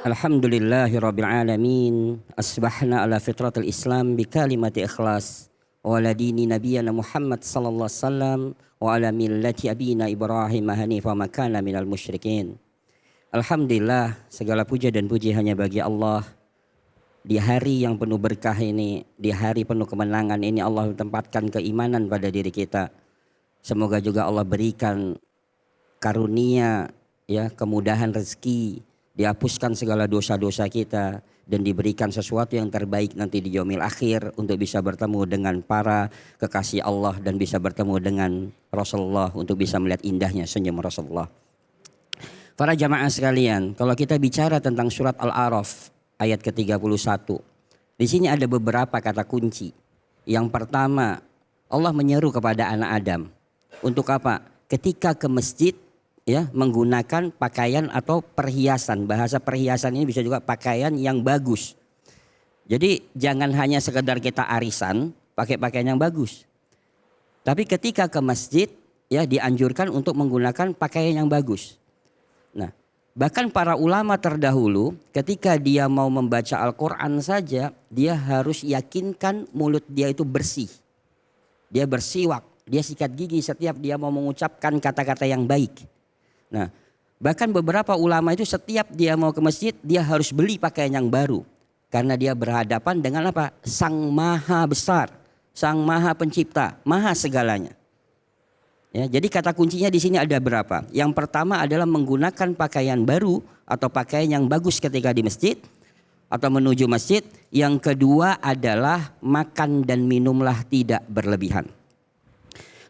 Alhamdulillahi rabbil alamin. Asbahna ala fitratil Islam bi kalimati ikhlas wa ala dini nabiyyina Muhammad sallallahu alaihi wasallam wa ala millati abina Ibrahim hanifa ma kana minal musyrikin. Alhamdulillah, segala puja dan puji hanya bagi Allah. Di hari yang penuh berkah ini, di hari penuh kemenangan ini, Allah tempatkan keimanan pada diri kita. Semoga juga Allah berikan karunia, ya, kemudahan rezeki, dihapuskan segala dosa-dosa kita, dan diberikan sesuatu yang terbaik nanti di yaumil akhir untuk bisa bertemu dengan para kekasih Allah dan bisa bertemu dengan Rasulullah untuk bisa melihat indahnya senyum Rasulullah. Para jamaah sekalian, kalau kita bicara tentang surat Al-A'raf ayat ke-31, di sini ada beberapa kata kunci. Yang pertama, Allah menyeru kepada anak Adam untuk apa? Ketika ke masjid, ya, menggunakan pakaian atau perhiasan. Bahasa perhiasan ini bisa juga pakaian yang bagus. Jadi jangan hanya sekedar kita arisan pakai pakaian yang bagus. Tapi ketika ke masjid, ya, dianjurkan untuk menggunakan pakaian yang bagus. Nah, bahkan para ulama terdahulu ketika dia mau membaca Al-Quran saja, dia harus yakinkan mulut dia itu bersih. Dia bersiwak, dia sikat gigi setiap dia mau mengucapkan kata-kata yang baik. Nah, bahkan beberapa ulama itu setiap dia mau ke masjid, dia harus beli pakaian yang baru. Karena dia berhadapan dengan apa? Sang Maha Besar, Sang Maha Pencipta, Maha segalanya. Ya, jadi kata kuncinya di sini ada berapa? Yang pertama adalah menggunakan pakaian baru atau pakaian yang bagus ketika di masjid atau menuju masjid. Yang kedua adalah makan dan minumlah tidak berlebihan.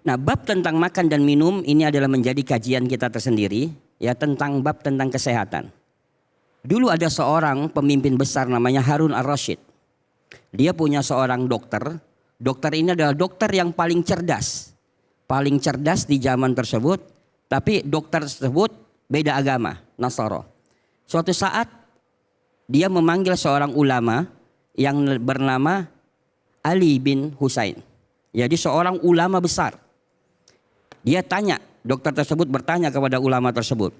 Nah, bab tentang makan dan minum ini adalah menjadi kajian kita tersendiri, ya, tentang bab tentang kesehatan. Dulu ada seorang pemimpin besar namanya Harun Ar-Rasyid. Dia punya seorang dokter. Dokter ini adalah dokter yang paling cerdas. Paling cerdas di zaman tersebut, tapi dokter tersebut beda agama, Nasara. Suatu saat dia memanggil seorang ulama yang bernama Ali bin Husain. Jadi seorang ulama besar. Dia tanya, dokter tersebut bertanya kepada ulama tersebut,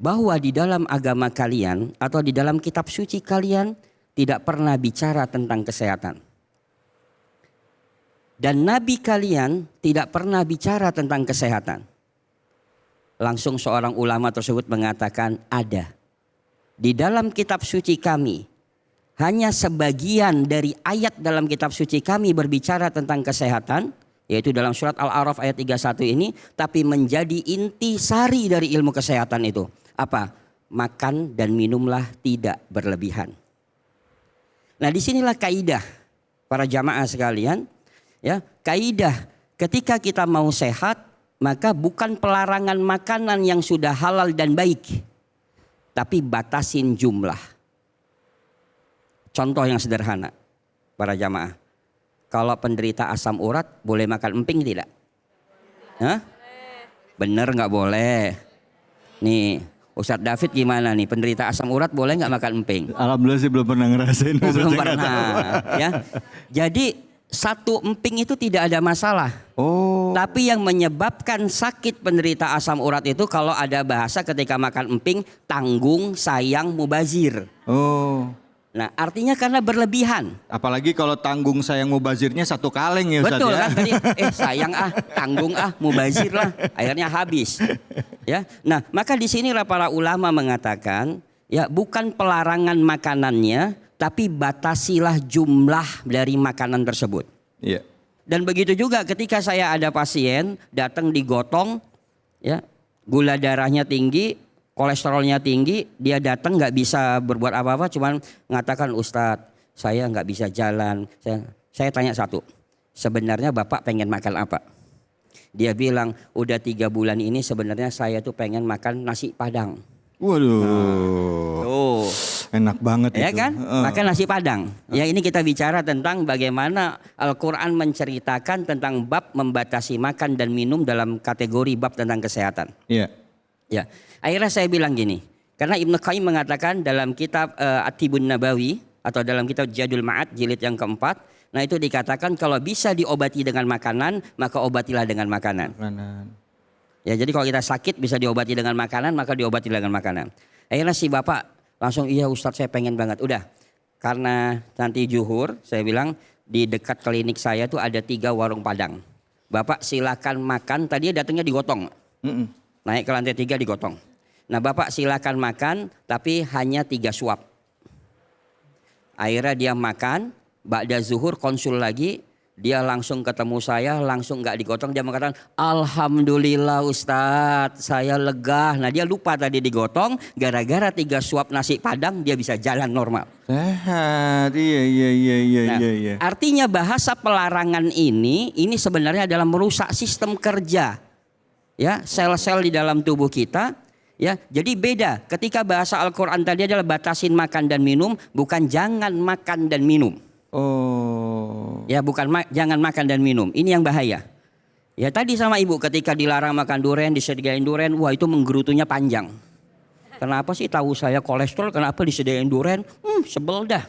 bahwa di dalam agama kalian atau di dalam kitab suci kalian tidak pernah bicara tentang kesehatan. Dan nabi kalian tidak pernah bicara tentang kesehatan. Langsung seorang ulama tersebut mengatakan, ada. Di dalam kitab suci kami, hanya sebagian dari ayat dalam kitab suci kami berbicara tentang kesehatan. yaitu dalam surat Al-A'raf ayat 31 ini, tapi menjadi intisari dari ilmu kesehatan itu. Apa? Makan dan minumlah tidak berlebihan. Nah, disinilah kaidah para jamaah sekalian, ya, kaidah ketika kita mau sehat, maka bukan pelarangan makanan yang sudah halal dan baik, tapi batasin jumlah. Contoh yang sederhana, para jamaah. Kalau penderita asam urat boleh makan emping tidak? Hah? Bener nggak boleh? Nih, Ustadz David gimana nih? Penderita asam urat boleh nggak makan emping? Alhamdulillah sih belum pernah ngerasain. Oh, belum Ustaz, nggak pernah. tahu. Ya, jadi satu emping itu tidak ada masalah. Oh, Tapi yang menyebabkan sakit penderita asam urat itu kalau ada bahasa ketika makan emping, tanggung, sayang, mubazir. oh. Nah, artinya karena berlebihan. Apalagi kalau tanggung sayang mubazirnya satu kaleng ya Ustaz Betul ya. kan tadi, sayang tanggung mubazir lah, akhirnya habis. Ya, nah maka di sinilah para ulama mengatakan, ya bukan pelarangan makanannya, tapi batasilah jumlah dari makanan tersebut. Iya. Dan begitu juga ketika saya ada pasien datang digotong, ya gula darahnya tinggi, kolesterolnya tinggi, dia datang nggak bisa berbuat apa-apa, cuman mengatakan Ustadz, saya nggak bisa jalan. Saya tanya satu, sebenarnya Bapak pengen makan apa? Dia bilang, udah 3 bulan ini sebenarnya saya tuh pengen makan nasi Padang. Waduh. Tuh. Enak banget Ya itu. kan, makan nasi Padang. Ya ini kita bicara tentang bagaimana Al-Quran menceritakan tentang bab membatasi makan dan minum dalam kategori bab tentang kesehatan. Iya. Ya, akhirnya saya bilang gini, karena Ibnu Qayyim mengatakan dalam kitab At-Tibun Nabawi atau dalam kitab Jadul Ma'ad jilid yang keempat, nah itu dikatakan kalau bisa diobati dengan makanan, maka obatilah dengan makanan. Ya, jadi kalau kita sakit bisa diobati dengan makanan, maka diobati dengan makanan. Akhirnya si bapak langsung, iya Ustadz saya pengen banget. Udah, karena nanti zuhur, saya bilang di dekat klinik saya tuh ada 3 warung Padang. Bapak silakan makan, tadi datangnya digotong. Naik ke lantai 3 digotong. Nah bapak silakan makan, tapi hanya 3 suap. Akhirnya dia makan, ba'da zuhur konsul lagi. Dia langsung ketemu saya, langsung gak digotong. Dia mengatakan, Alhamdulillah Ustadz, saya lega. Nah dia lupa tadi digotong, gara-gara 3 suap nasi Padang dia bisa jalan normal. Sehat, iya. Nah, artinya bahasa pelarangan ini sebenarnya adalah merusak sistem kerja. Ya, sel-sel di dalam tubuh kita. Ya, jadi beda. Ketika bahasa Al-Quran tadi adalah batasin makan dan minum, bukan jangan makan dan minum. Oh. Ya bukan jangan makan dan minum, ini yang bahaya. Ya tadi sama ibu ketika dilarang makan durian, disediain durian, wah itu menggerutunya panjang. Kenapa sih tahu saya kolesterol, kenapa disediain durian? Sebel dah.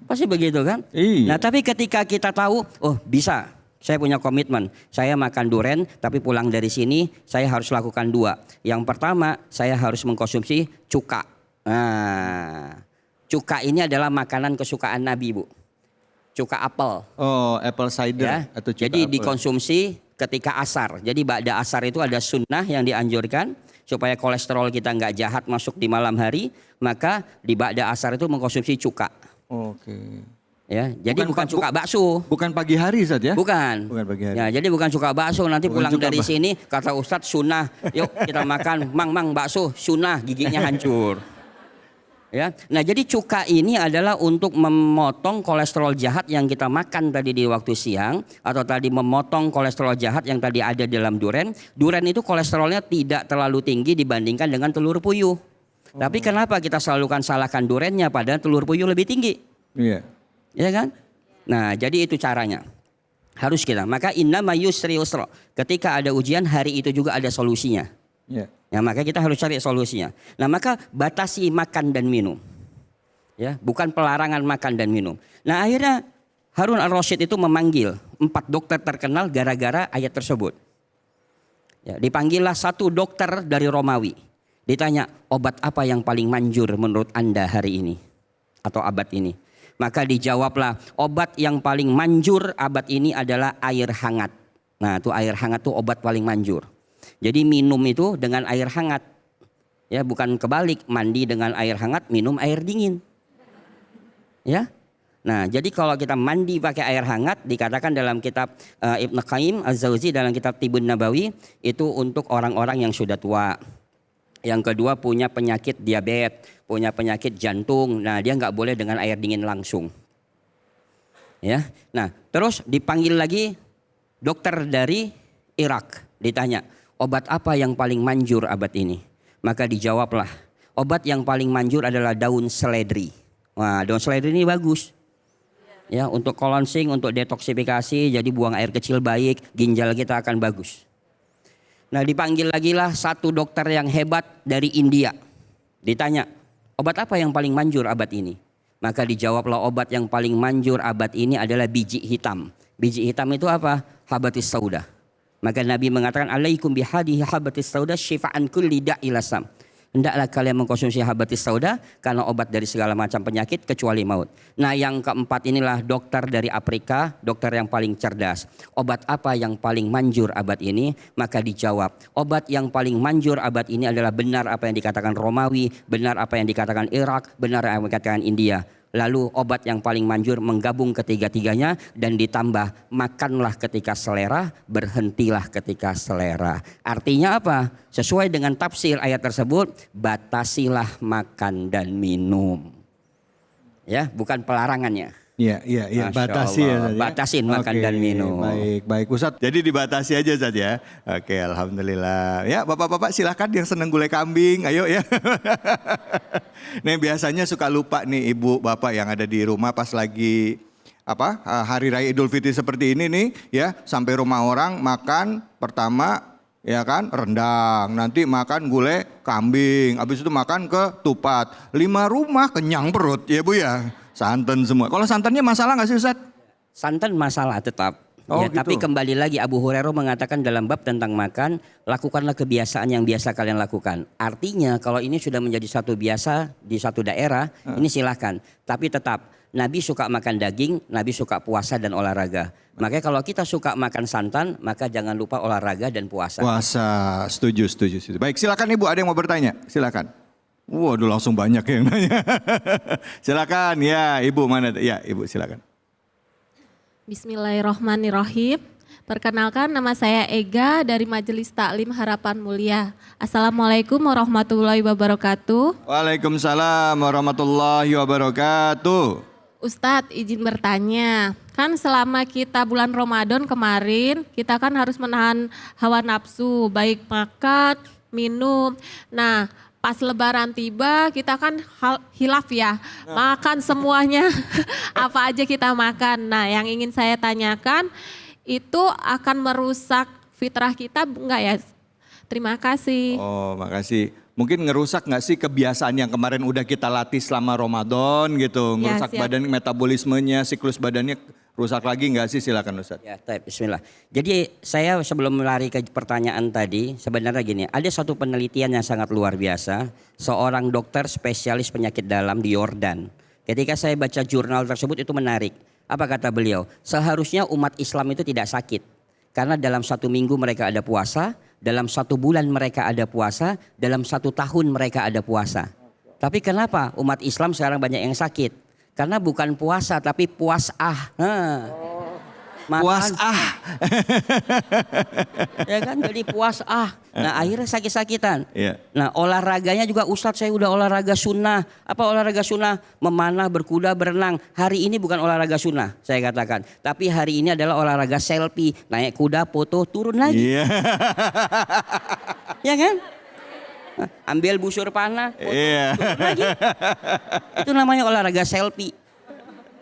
Pasti begitu kan? Iya. Nah tapi ketika kita tahu, oh bisa, saya punya komitmen, saya makan durian tapi pulang dari sini saya harus lakukan 2. Yang pertama saya harus mengkonsumsi cuka. Nah, cuka ini adalah makanan kesukaan Nabi, Bu. Cuka apel. Oh, apple cider Ya. atau cuka Jadi apel. dikonsumsi ketika asar. Jadi ba'da asar itu ada sunnah yang dianjurkan supaya kolesterol kita nggak jahat masuk di malam hari, maka di ba'da asar itu mengkonsumsi cuka. Oke. Ya, jadi bukan Bukan- cuka bakso. Bukan pagi hari Ustaz ya? Bukan. Bukan pagi hari. Ya, jadi bukan cuka bakso. Nanti Bukan pulang cuka dari sini kata Ustadz sunnah. Yuk kita makan mang bakso sunnah, giginya hancur. Ya, nah jadi cuka ini adalah untuk memotong kolesterol jahat yang kita makan tadi di waktu siang, atau tadi memotong kolesterol jahat yang tadi ada dalam duren. Duren itu kolesterolnya tidak terlalu tinggi dibandingkan dengan telur puyuh. Tapi kenapa kita selalu salahkan durennya padahal telur puyuh lebih tinggi? Iya. Ya kan? Nah jadi itu caranya. Harus kita. Maka innama yusri yusra. Ketika ada ujian hari itu juga ada solusinya. Iya. Ya maka kita harus cari solusinya. Nah maka batasi makan dan minum. Ya, bukan pelarangan makan dan minum. Nah akhirnya Harun al-Rasyid itu memanggil 4 dokter terkenal gara-gara ayat tersebut. Ya, dipanggillah 1 dokter dari Romawi. Ditanya, obat apa yang paling manjur menurut Anda hari ini? Atau abad ini? Maka dijawablah, obat yang paling manjur abad ini adalah air hangat. Nah itu air hangat tuh obat paling manjur. Jadi minum itu dengan air hangat. Ya, bukan kebalik, mandi dengan air hangat, minum air dingin. Ya. Nah, jadi kalau kita mandi pakai air hangat, dikatakan dalam kitab Ibnu Qayyim Az-Zawzi dalam kitab Tibun Nabawi, itu untuk orang-orang yang sudah tua. Yang kedua punya penyakit diabetes, punya penyakit jantung. Nah, dia nggak boleh dengan air dingin langsung. Ya, nah terus dipanggil lagi dokter dari Irak, ditanya obat apa yang paling manjur abad ini? Maka dijawablah obat yang paling manjur adalah daun seledri. Wah, daun seledri ini bagus. Ya, untuk cleansing, untuk detoksifikasi, jadi buang air kecil baik, ginjal kita akan bagus. Nah, dipanggil lagi lah satu dokter yang hebat dari India. Ditanya, obat apa yang paling manjur abad ini? Maka dijawablah obat yang paling manjur abad ini adalah biji hitam. Biji hitam itu apa? Habatus sauda. Maka Nabi mengatakan, alaikum bihadihi habatus sauda syifa'an kulli da'ilasam. Hendaklah kalian mengkonsumsi habatus sauda karena obat dari segala macam penyakit kecuali maut. Nah, yang keempat inilah dokter dari Afrika, dokter yang paling cerdas. Obat apa yang paling manjur abad ini? Maka dijawab, obat yang paling manjur abad ini adalah benar apa yang dikatakan Romawi, benar apa yang dikatakan Irak, benar apa yang dikatakan India. Lalu obat yang paling manjur menggabung ketiga-tiganya dan ditambah makanlah ketika selera, berhentilah ketika selera. Artinya apa? Sesuai dengan tafsir ayat tersebut, batasilah makan dan minum. Ya, bukan pelarangannya. Iya, Masya batasi Allah. ya Ustaz, ya. Batasin makan dan minum. Baik Ustaz. Jadi dibatasi aja Ustaz ya. Oke, alhamdulillah. Ya, Bapak-bapak silakan yang seneng gulai kambing, ayo ya. Nih biasanya suka lupa nih ibu bapak yang ada di rumah pas lagi hari raya Idul Fitri seperti ini nih ya, sampai rumah orang makan pertama ya kan rendang, nanti makan gulai kambing, habis itu makan ketupat. 5 rumah kenyang perut ya Bu ya. Santan semua. Kalau santannya masalah nggak sih Ustaz? Santan masalah tetap. Oh, Ya, gitu. tapi kembali lagi Abu Hurairah mengatakan dalam bab tentang makan, lakukanlah kebiasaan yang biasa kalian lakukan. Artinya kalau ini sudah menjadi satu biasa di satu daerah, ini silahkan. Tapi tetap Nabi suka makan daging, Nabi suka puasa dan olahraga. Makanya kalau kita suka makan santan, maka jangan lupa olahraga dan puasa. Puasa, setuju. Baik, silakan Ibu, ada yang mau bertanya? Silakan. Waduh, langsung banyak yang nanya. Silakan, ya Ibu mana? Ya Ibu silakan. Bismillahirrahmanirrahim. Perkenalkan, nama saya Ega dari Majelis Taklim Harapan Mulia. Assalamualaikum warahmatullahi wabarakatuh. Waalaikumsalam warahmatullahi wabarakatuh. Ustadz, izin bertanya. Kan selama kita bulan Ramadan kemarin, kita kan harus menahan hawa nafsu, baik makan, minum. Nah, pas lebaran tiba kita kan hilaf ya, makan semuanya, apa aja kita makan. Nah, yang ingin saya tanyakan, itu akan merusak fitrah kita enggak ya? Terima kasih. Oh, makasih. Mungkin ngerusak nggak sih kebiasaan yang kemarin udah kita latih selama Ramadan gitu, ngerusak siap. badan, metabolismenya, siklus badannya rusak lagi nggak sih? Silakan Ustaz. Ya, bismillah. Jadi saya sebelum lari ke pertanyaan tadi, sebenarnya gini, ada satu penelitian yang sangat luar biasa. Seorang dokter spesialis penyakit dalam di Yordan. Ketika saya baca jurnal tersebut itu menarik. Apa kata beliau? Seharusnya umat Islam itu tidak sakit. Karena dalam 1 minggu mereka ada puasa, dalam 1 bulan mereka ada puasa, dalam 1 tahun mereka ada puasa. Tapi kenapa umat Islam sekarang banyak yang sakit? Karena bukan puasa tapi puasah. Puasah. Ya kan, jadi puasah. Nah, akhirnya sakit-sakitan. Iya. Nah, olahraganya juga Ustadz, saya udah olahraga sunnah. Apa olahraga sunnah? Memanah, berkuda, berenang. Hari ini bukan olahraga sunnah, saya katakan. Tapi hari ini adalah olahraga selfie. Naik kuda, foto, turun lagi. Iya. Ya kan? Ambil busur panah, foto, Iya. turun lagi. Itu namanya olahraga selfie.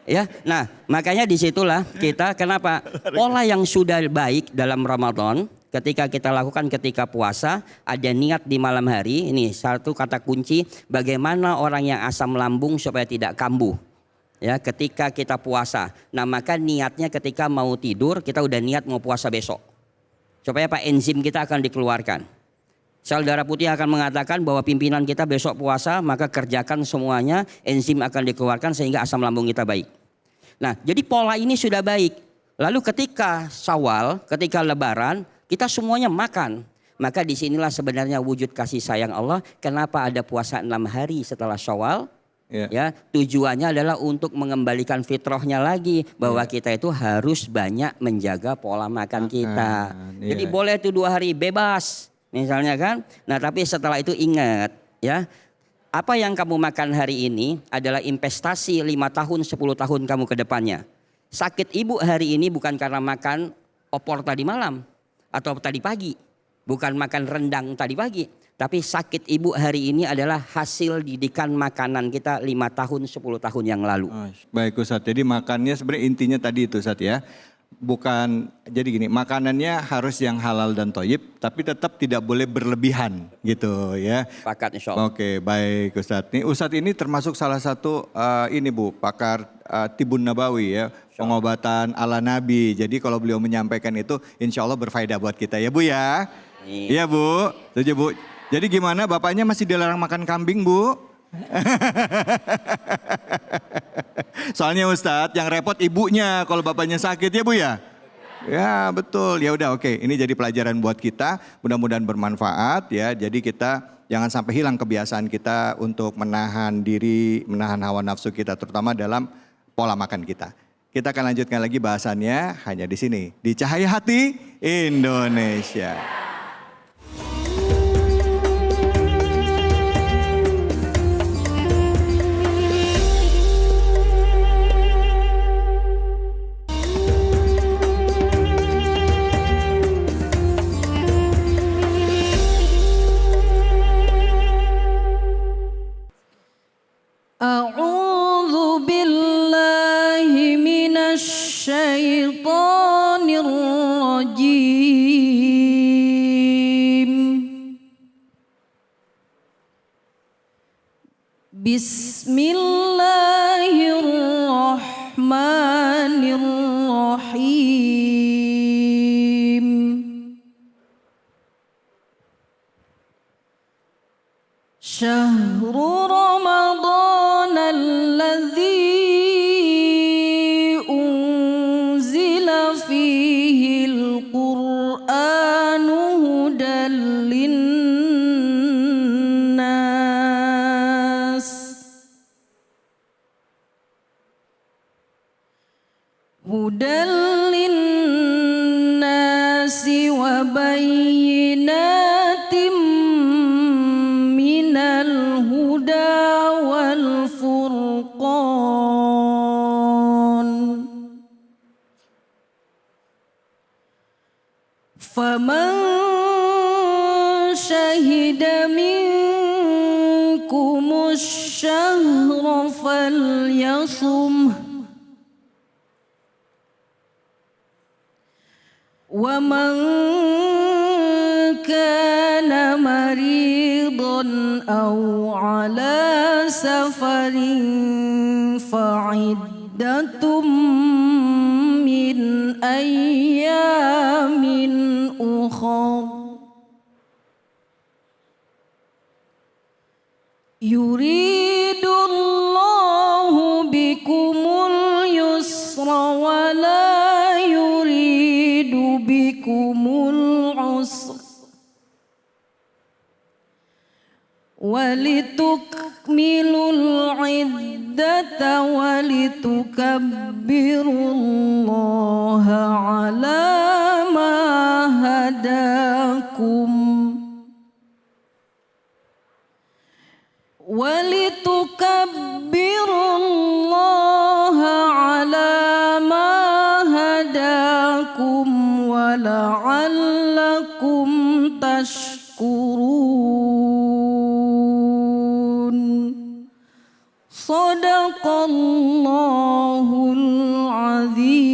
Ya, nah makanya disitulah kita kenapa pola yang sudah baik dalam Ramadan ketika kita lakukan ketika puasa, ada niat di malam hari. Ini satu kata kunci bagaimana orang yang asam lambung supaya tidak kambuh. Ya, ketika kita puasa. Nah, maka niatnya ketika mau tidur kita udah niat mau puasa besok. Supaya apa? Enzim kita akan dikeluarkan. Sel darah putih akan mengatakan bahwa pimpinan kita besok puasa, maka kerjakan semuanya, enzim akan dikeluarkan sehingga asam lambung kita baik. Nah, jadi pola ini sudah baik. Lalu ketika Syawal, ketika Lebaran, kita semuanya makan. Maka disinilah sebenarnya wujud kasih sayang Allah. Kenapa ada puasa 6 hari setelah Syawal? Ya, tujuannya adalah untuk mengembalikan fitrahnya lagi bahwa kita itu harus banyak menjaga pola makan kita. Jadi boleh itu 2 hari bebas misalnya kan. Nah, tapi setelah itu ingat ya, apa yang kamu makan hari ini adalah investasi 5 tahun 10 tahun kamu ke depannya. Sakit ibu hari ini bukan karena makan opor tadi malam atau tadi pagi, bukan makan rendang tadi pagi. Tapi sakit ibu hari ini adalah hasil didikan makanan kita 5 tahun 10 tahun yang lalu. Baik Ustadz, jadi makannya sebenarnya intinya tadi itu Ustadz ya. Bukan, jadi gini, makanannya harus yang halal dan thayyib, tapi tetap tidak boleh berlebihan gitu ya. Pakat insya Allah. Oke, baik Ustadz. Nih Ustadz ini termasuk salah satu ini Bu, pakar Tibun Nabawi ya, pengobatan ala Nabi. Jadi kalau beliau menyampaikan itu insya Allah berfaedah buat kita ya Bu ya. Iya Bu, setuju Bu. Jadi gimana, bapaknya masih dilarang makan kambing Bu? Soalnya Ustadz yang repot ibunya kalau bapaknya sakit ya Bu ya? Ya betul, ya udah oke. Ini jadi pelajaran buat kita, mudah-mudahan bermanfaat ya. Jadi kita jangan sampai hilang kebiasaan kita untuk menahan diri, menahan hawa nafsu kita terutama dalam pola makan kita. Kita akan lanjutkan lagi bahasannya hanya di sini, di Cahaya Hati Indonesia. A'udzu billahi minasy syaithanir rajim. Bismillahirrahmanirrahim. Syahrul Ramadan alladzi unzila fihi al-Qur'anu hudan linnas wa bayyinatin minal huda wal furqan. Faman syahida minkumus syahra falyasum. Wa man kana maridan aw ala safarin fa'iddatum min ayyamin ukhra. Yuridullahu bikumul yusra wa la yuridu bikumul usra walitukmilul iddata walitukabbirullaha ala ma hadakum walitukabbirullaha ala ma hadakum wa la'allakum tashkurun. Sadaqallahul azim.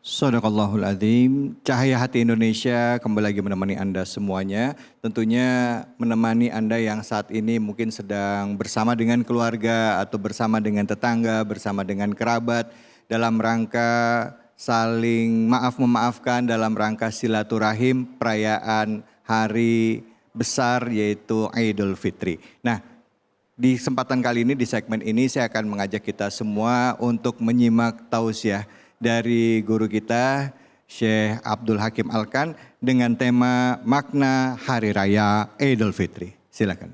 Sadaqallahul azim. Cahaya Hati Indonesia kembali lagi menemani Anda semuanya. Tentunya menemani Anda yang saat ini mungkin sedang bersama dengan keluarga atau bersama dengan tetangga, bersama dengan kerabat dalam rangka saling memaafkan dalam rangka silaturahim perayaan hari besar yaitu Idul Fitri. Nah, di kesempatan kali ini di segmen ini saya akan mengajak kita semua untuk menyimak tausiah dari guru kita Syekh Abdul Hakim Alkan dengan tema makna Hari Raya Idul Fitri. Silakan.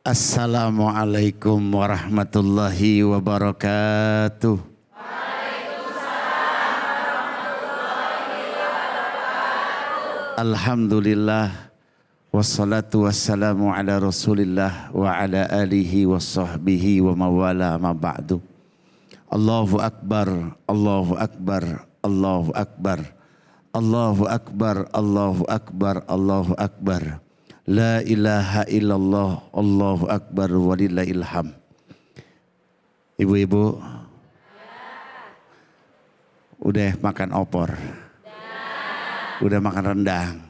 Assalamualaikum warahmatullahi wabarakatuh. Alhamdulillah wassalatu wassalamu ala Rasulillah wa ala alihi wa sahbihi wa mawala ma ba'du. Allahu akbar, Allahu akbar, Allahu akbar. Allahu akbar, Allahu akbar, Allahu akbar. La ilaha illallah, Allahu akbar walillahil ham. Ibu-ibu udah makan opor? Udah makan rendang?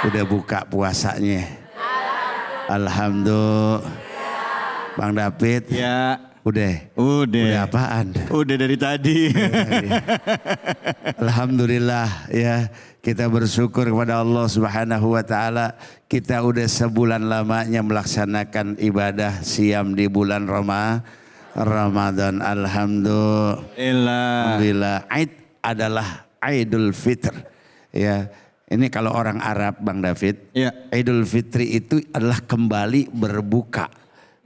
Udah buka puasanya? Alhamdulillah. Bang David? Ya. Udah? Udah. Udah apaan? Udah dari tadi. Alhamdulillah ya, kita bersyukur kepada Allah Subhanahu wa taala. Kita udah sebulan lamanya melaksanakan ibadah siam di bulan Ramadan. Alhamdulillah. Aid adalah Idul Fitr. Ya, ini kalau orang Arab Bang David, Ya. Idul Fitri itu adalah kembali berbuka.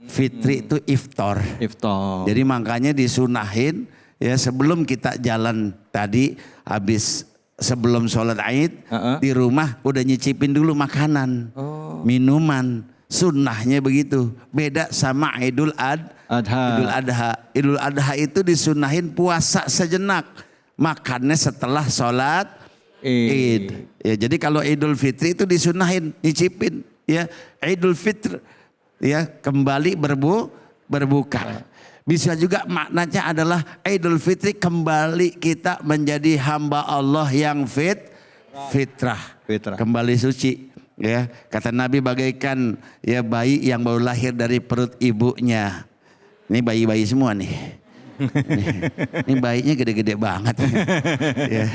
Fitri itu iftar. Iftar. Jadi makanya disunahin ya sebelum kita jalan tadi habis sebelum sholat Aid di rumah udah nyicipin dulu makanan, minuman. Sunnahnya begitu. Beda sama Idul Adha. Idul Adha itu disunahin puasa sejenak. Makannya setelah sholat Id. Ya, jadi kalau Idul Fitri itu disunahin, nyicipin ya. Idul Fitr ya kembali berbuka. Bisa juga maknanya adalah Idul Fitri kembali kita menjadi hamba Allah yang fitrah. Kembali suci. Ya, kata Nabi bagaikan ya bayi yang baru lahir dari perut ibunya. Ini bayi-bayi semua nih. Ini bayinya gede-gede banget. Ya.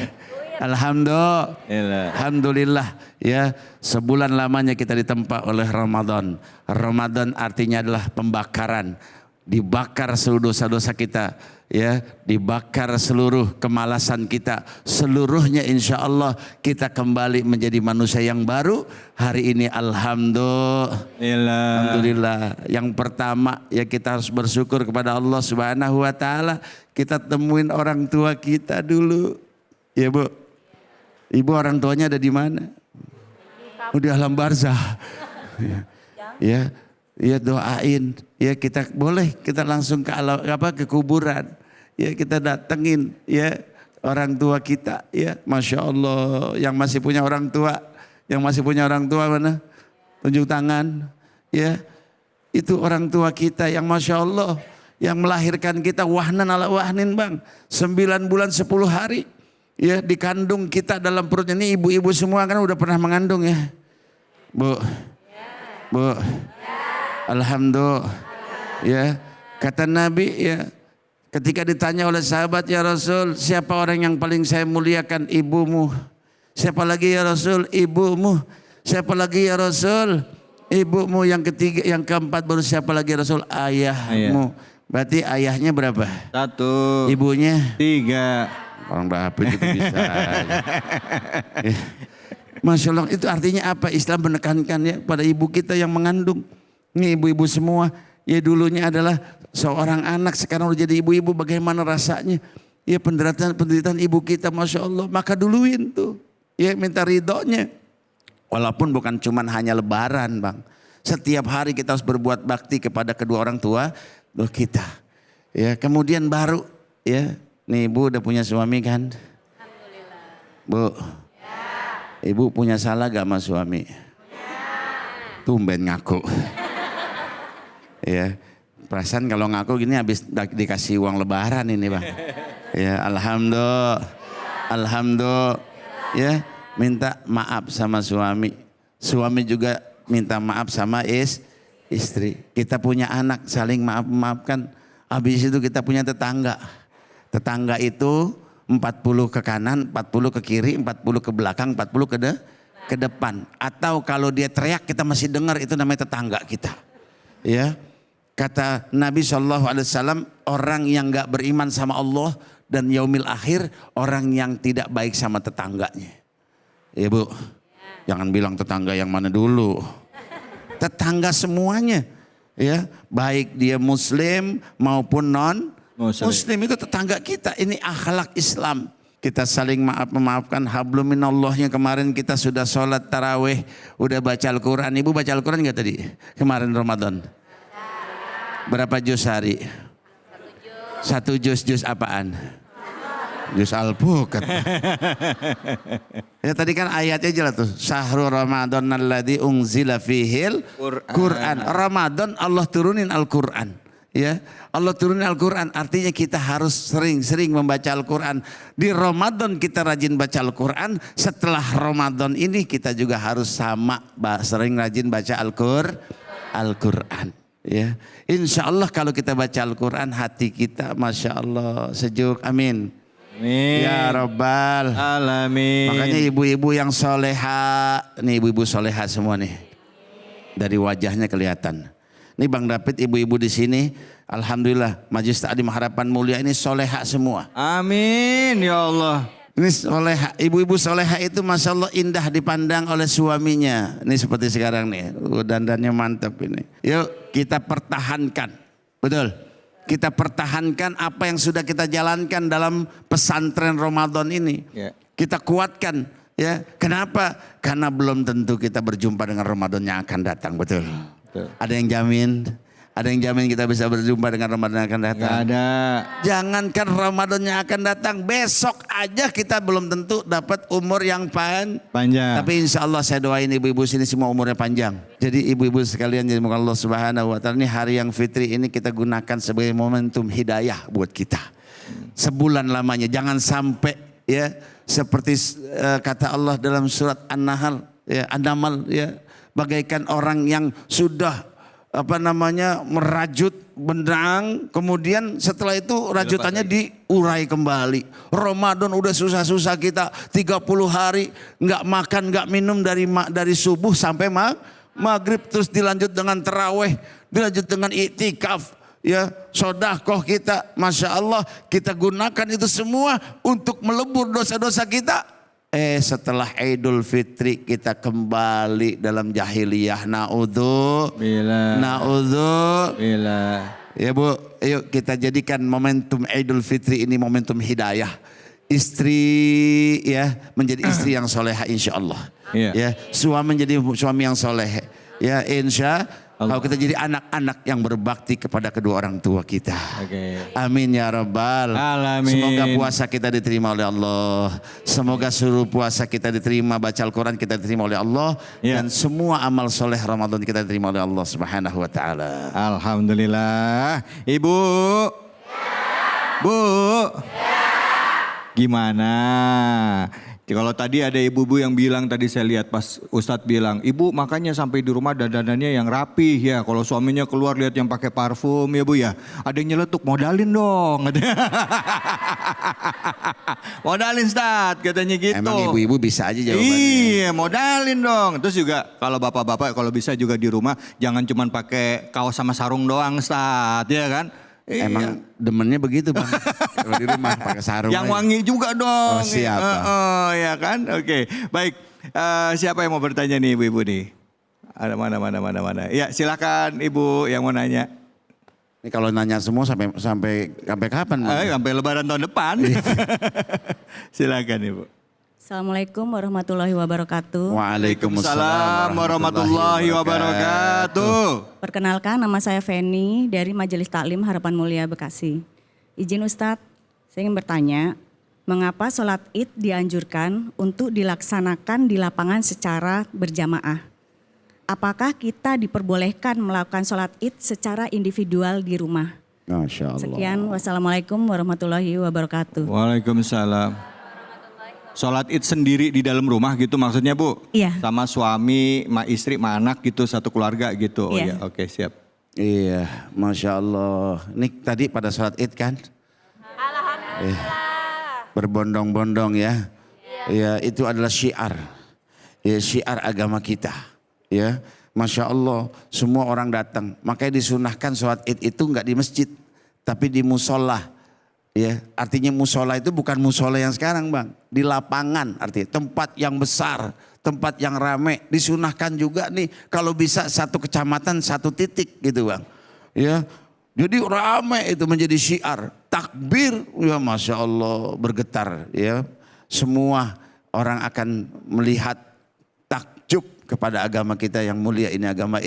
Alhamdulillah ya, sebulan lamanya kita ditempa oleh Ramadan. Ramadan artinya adalah pembakaran. Dibakar seluruh dosa-dosa kita ya, dibakar seluruh kemalasan kita, seluruhnya insya Allah kita kembali menjadi manusia yang baru hari ini. Alhamdulillah. Yang pertama ya kita harus bersyukur kepada Allah Subhanahu wa taala. Kita temuin orang tua kita dulu ya Bu. Ibu orang tuanya ada di mana? Udah alam barzah. Ya, ya doain. Ya kita boleh kita langsung ke ke kuburan. Ya kita datengin ya orang tua kita ya. Masya Allah, yang masih punya orang tua, mana? Tunjuk tangan. Ya, itu orang tua kita yang Masya Allah, yang melahirkan kita wahnan ala wahnin Bang. 9 bulan 10 hari. Ya dikandung kita dalam perutnya. Ini ibu-ibu semua kan udah pernah mengandung ya. Bu. Alhamdulillah. Ya, kata Nabi ya, ketika ditanya oleh sahabat, ya Rasul, siapa orang yang paling saya muliakan? Ibumu. Siapa lagi ya Rasul? Ibumu. Siapa lagi ya Rasul? Ibumu. Yang ketiga, yang keempat baru siapa lagi ya Rasul? Ayahmu. Berarti ayahnya berapa? 1. Ibunya? 3. Orang Bapak itu bisa. Ya. Masya Allah, itu artinya apa? Islam menekankan ya pada ibu kita yang mengandung. Ini ibu-ibu semua. Ya dulunya adalah seorang anak, sekarang udah jadi ibu-ibu. Bagaimana rasanya? Ya penderitaan ibu kita, Masya Allah. Maka duluin tuh. Ya minta ridhonya. Walaupun bukan cuman hanya lebaran Bang. Setiap hari kita harus berbuat bakti kepada kedua orang tua kita. Ya kemudian baru ya. Nih Ibu udah punya suami kan? Alhamdulillah. Bu, ya. Ibu punya salah gak sama suami? Ya. Tumben ngaku. Ya, perasaan kalau ngaku gini habis dikasih uang lebaran ini Bang. Ya, alhamdulillah. Alhamdulillah. Ya, minta maaf sama suami. Suami juga minta maaf sama istri. Kita punya anak, saling maaf-maafkan. Habis itu kita punya tetangga. Tetangga itu 40 ke kanan, 40 ke kiri, 40 ke belakang, 40 ke depan. Atau kalau dia teriak kita masih dengar, itu namanya tetangga kita. Ya, kata Nabi SAW, orang yang gak beriman sama Allah dan yaumil akhir, orang yang tidak baik sama tetangganya. Ya Bu, jangan bilang tetangga yang mana dulu. Tetangga semuanya. Ya, baik dia muslim maupun non Muslim. muslim itu tetangga kita. Ini akhlak Islam. Kita saling memaafkan. Hablum minallahnya kemarin kita sudah sholat tarawih, udah baca Al-Quran. Ibu baca Al-Quran nggak tadi? Kemarin Ramadan. Berapa juz hari? 1 juz. Juz apaan? Juz Al-Bukat. Ya tadi kan ayatnya jelas tuh. Syahrul Ramadan alladzi unzila fihil Quran. Ramadan Allah turunin Al-Quran. Ya, Allah turunin Al-Quran. Artinya kita harus sering-sering membaca Al-Quran. Di Ramadan kita rajin baca Al-Quran. Setelah Ramadan ini kita juga harus sama sering rajin baca Al-Quran. Ya, insya Allah kalau kita baca Al-Quran hati kita masya Allah sejuk. Amin. Amin. Ya Rabbal Alamin. Makanya ibu-ibu yang soleha, nih ibu-ibu soleha semua nih, dari wajahnya kelihatan. Ini Bang David, ibu-ibu di sini, alhamdulillah Majelis Taklim Harapan Mulia ini soleha semua. Amin ya Allah. Ini soleha, ibu-ibu soleha itu masya Allah indah dipandang oleh suaminya. Ini seperti sekarang nih, dandannya mantap ini. Yuk kita pertahankan, betul. Kita pertahankan apa yang sudah kita jalankan dalam pesantren Ramadan ini. Ya. Kita kuatkan, ya. Kenapa? Karena belum tentu kita berjumpa dengan Ramadan yang akan datang, betul. Betul. Ada yang jamin? Ada yang jamin kita bisa berjumpa dengan Ramadan yang akan datang? Gak ada. Jangankan Ramadan yang akan datang, besok aja kita belum tentu dapat umur yang Panjang. tapi insya Allah saya doain ibu-ibu sini semua umurnya panjang. Jadi ibu-ibu sekalian, jadi semoga Allah Subhanahu Wa Taala ini hari yang fitri ini kita gunakan sebagai momentum hidayah buat kita. Sebulan lamanya, jangan sampai ya seperti kata Allah dalam surat An-Nahl, ya, An-Naml, ya, bagaikan orang yang sudah merajut benang, kemudian setelah itu rajutannya diurai kembali. Ramadan udah susah-susah kita 30 hari nggak makan nggak minum dari subuh sampai maghrib, terus dilanjut dengan taraweh, dilanjut dengan iktikaf, ya sodakoh kita, masya Allah kita gunakan itu semua untuk melebur dosa-dosa kita. Setelah Idul Fitri kita kembali dalam jahiliyah. Bila. Ya Bu, yuk kita jadikan momentum Idul Fitri ini momentum hidayah. Istri ya menjadi istri yang soleha insya Allah. Iya. Ya, suami menjadi suami yang soleh. Ya insya Allah. Kalau kita jadi anak-anak yang berbakti kepada kedua orang tua kita. Oke. Amin ya Rabbal. Alamin. Semoga puasa kita diterima oleh Allah. Semoga seluruh puasa kita diterima, baca Al-Quran kita diterima oleh Allah. Ya. Dan semua amal soleh Ramadan kita diterima oleh Allah Subhanahu Wa Taala. Alhamdulillah. Ibu. Bu. Gimana? Kalau tadi ada ibu-ibu yang bilang, tadi saya lihat pas Ustadz bilang, ibu makanya sampai di rumah dandanannya yang rapih ya. Kalau suaminya keluar lihat yang pakai parfum ya Bu ya. Ada yang nyeletuk, modalin dong. Modalin Ustadz katanya gitu. Emang ibu-ibu bisa aja jawabannya. Iya modalin dong. Terus juga kalau bapak-bapak kalau bisa juga di rumah jangan cuma pakai kaos sama sarung doang Ustadz ya kan. Emang demennya begitu Bang. Kalau di rumah pakai sarung. Yang aja. wangi juga dong. Oh, siap, Bang. Ya kan. Oke. Baik. Siapa yang mau bertanya nih ibu-ibu nih? Ada mana. Ya silakan ibu yang mau nanya. Ini kalau nanya semua sampai kapan Bang? Sampai Lebaran tahun depan. Silakan ibu. Assalamualaikum warahmatullahi wabarakatuh. Waalaikumsalam warahmatullahi wabarakatuh. Perkenalkan, nama saya Feni dari Majelis Taklim Harapan Mulia Bekasi. Izin Ustadz, saya ingin bertanya, mengapa sholat Id dianjurkan untuk dilaksanakan di lapangan secara berjamaah? Apakah kita diperbolehkan melakukan sholat Id secara individual di rumah? Masya Allah. Sekian, wassalamualaikum warahmatullahi wabarakatuh. Waalaikumsalam. Sholat Id sendiri di dalam rumah gitu maksudnya Bu? Iya. Sama suami, sama istri, sama anak gitu, satu keluarga gitu. Oh Iya. ya, oke siap. Iya, Masya Allah. Ini tadi pada sholat Id kan? Alhamdulillah. Berbondong-bondong ya. Ya, itu adalah syiar. Ya, syiar agama kita. Ya, Masya Allah. Semua orang datang. Makanya disunahkan sholat Id itu enggak di masjid, tapi di musola. Ya, artinya musola itu bukan musola yang sekarang Bang. Di lapangan artinya tempat yang besar, tempat yang ramai. Disunahkan juga nih kalau bisa satu kecamatan satu titik gitu Bang. Ya, jadi ramai itu menjadi syiar. Takbir, ya Masya Allah bergetar ya. Semua orang akan melihat takjub kepada agama kita yang mulia ini, agama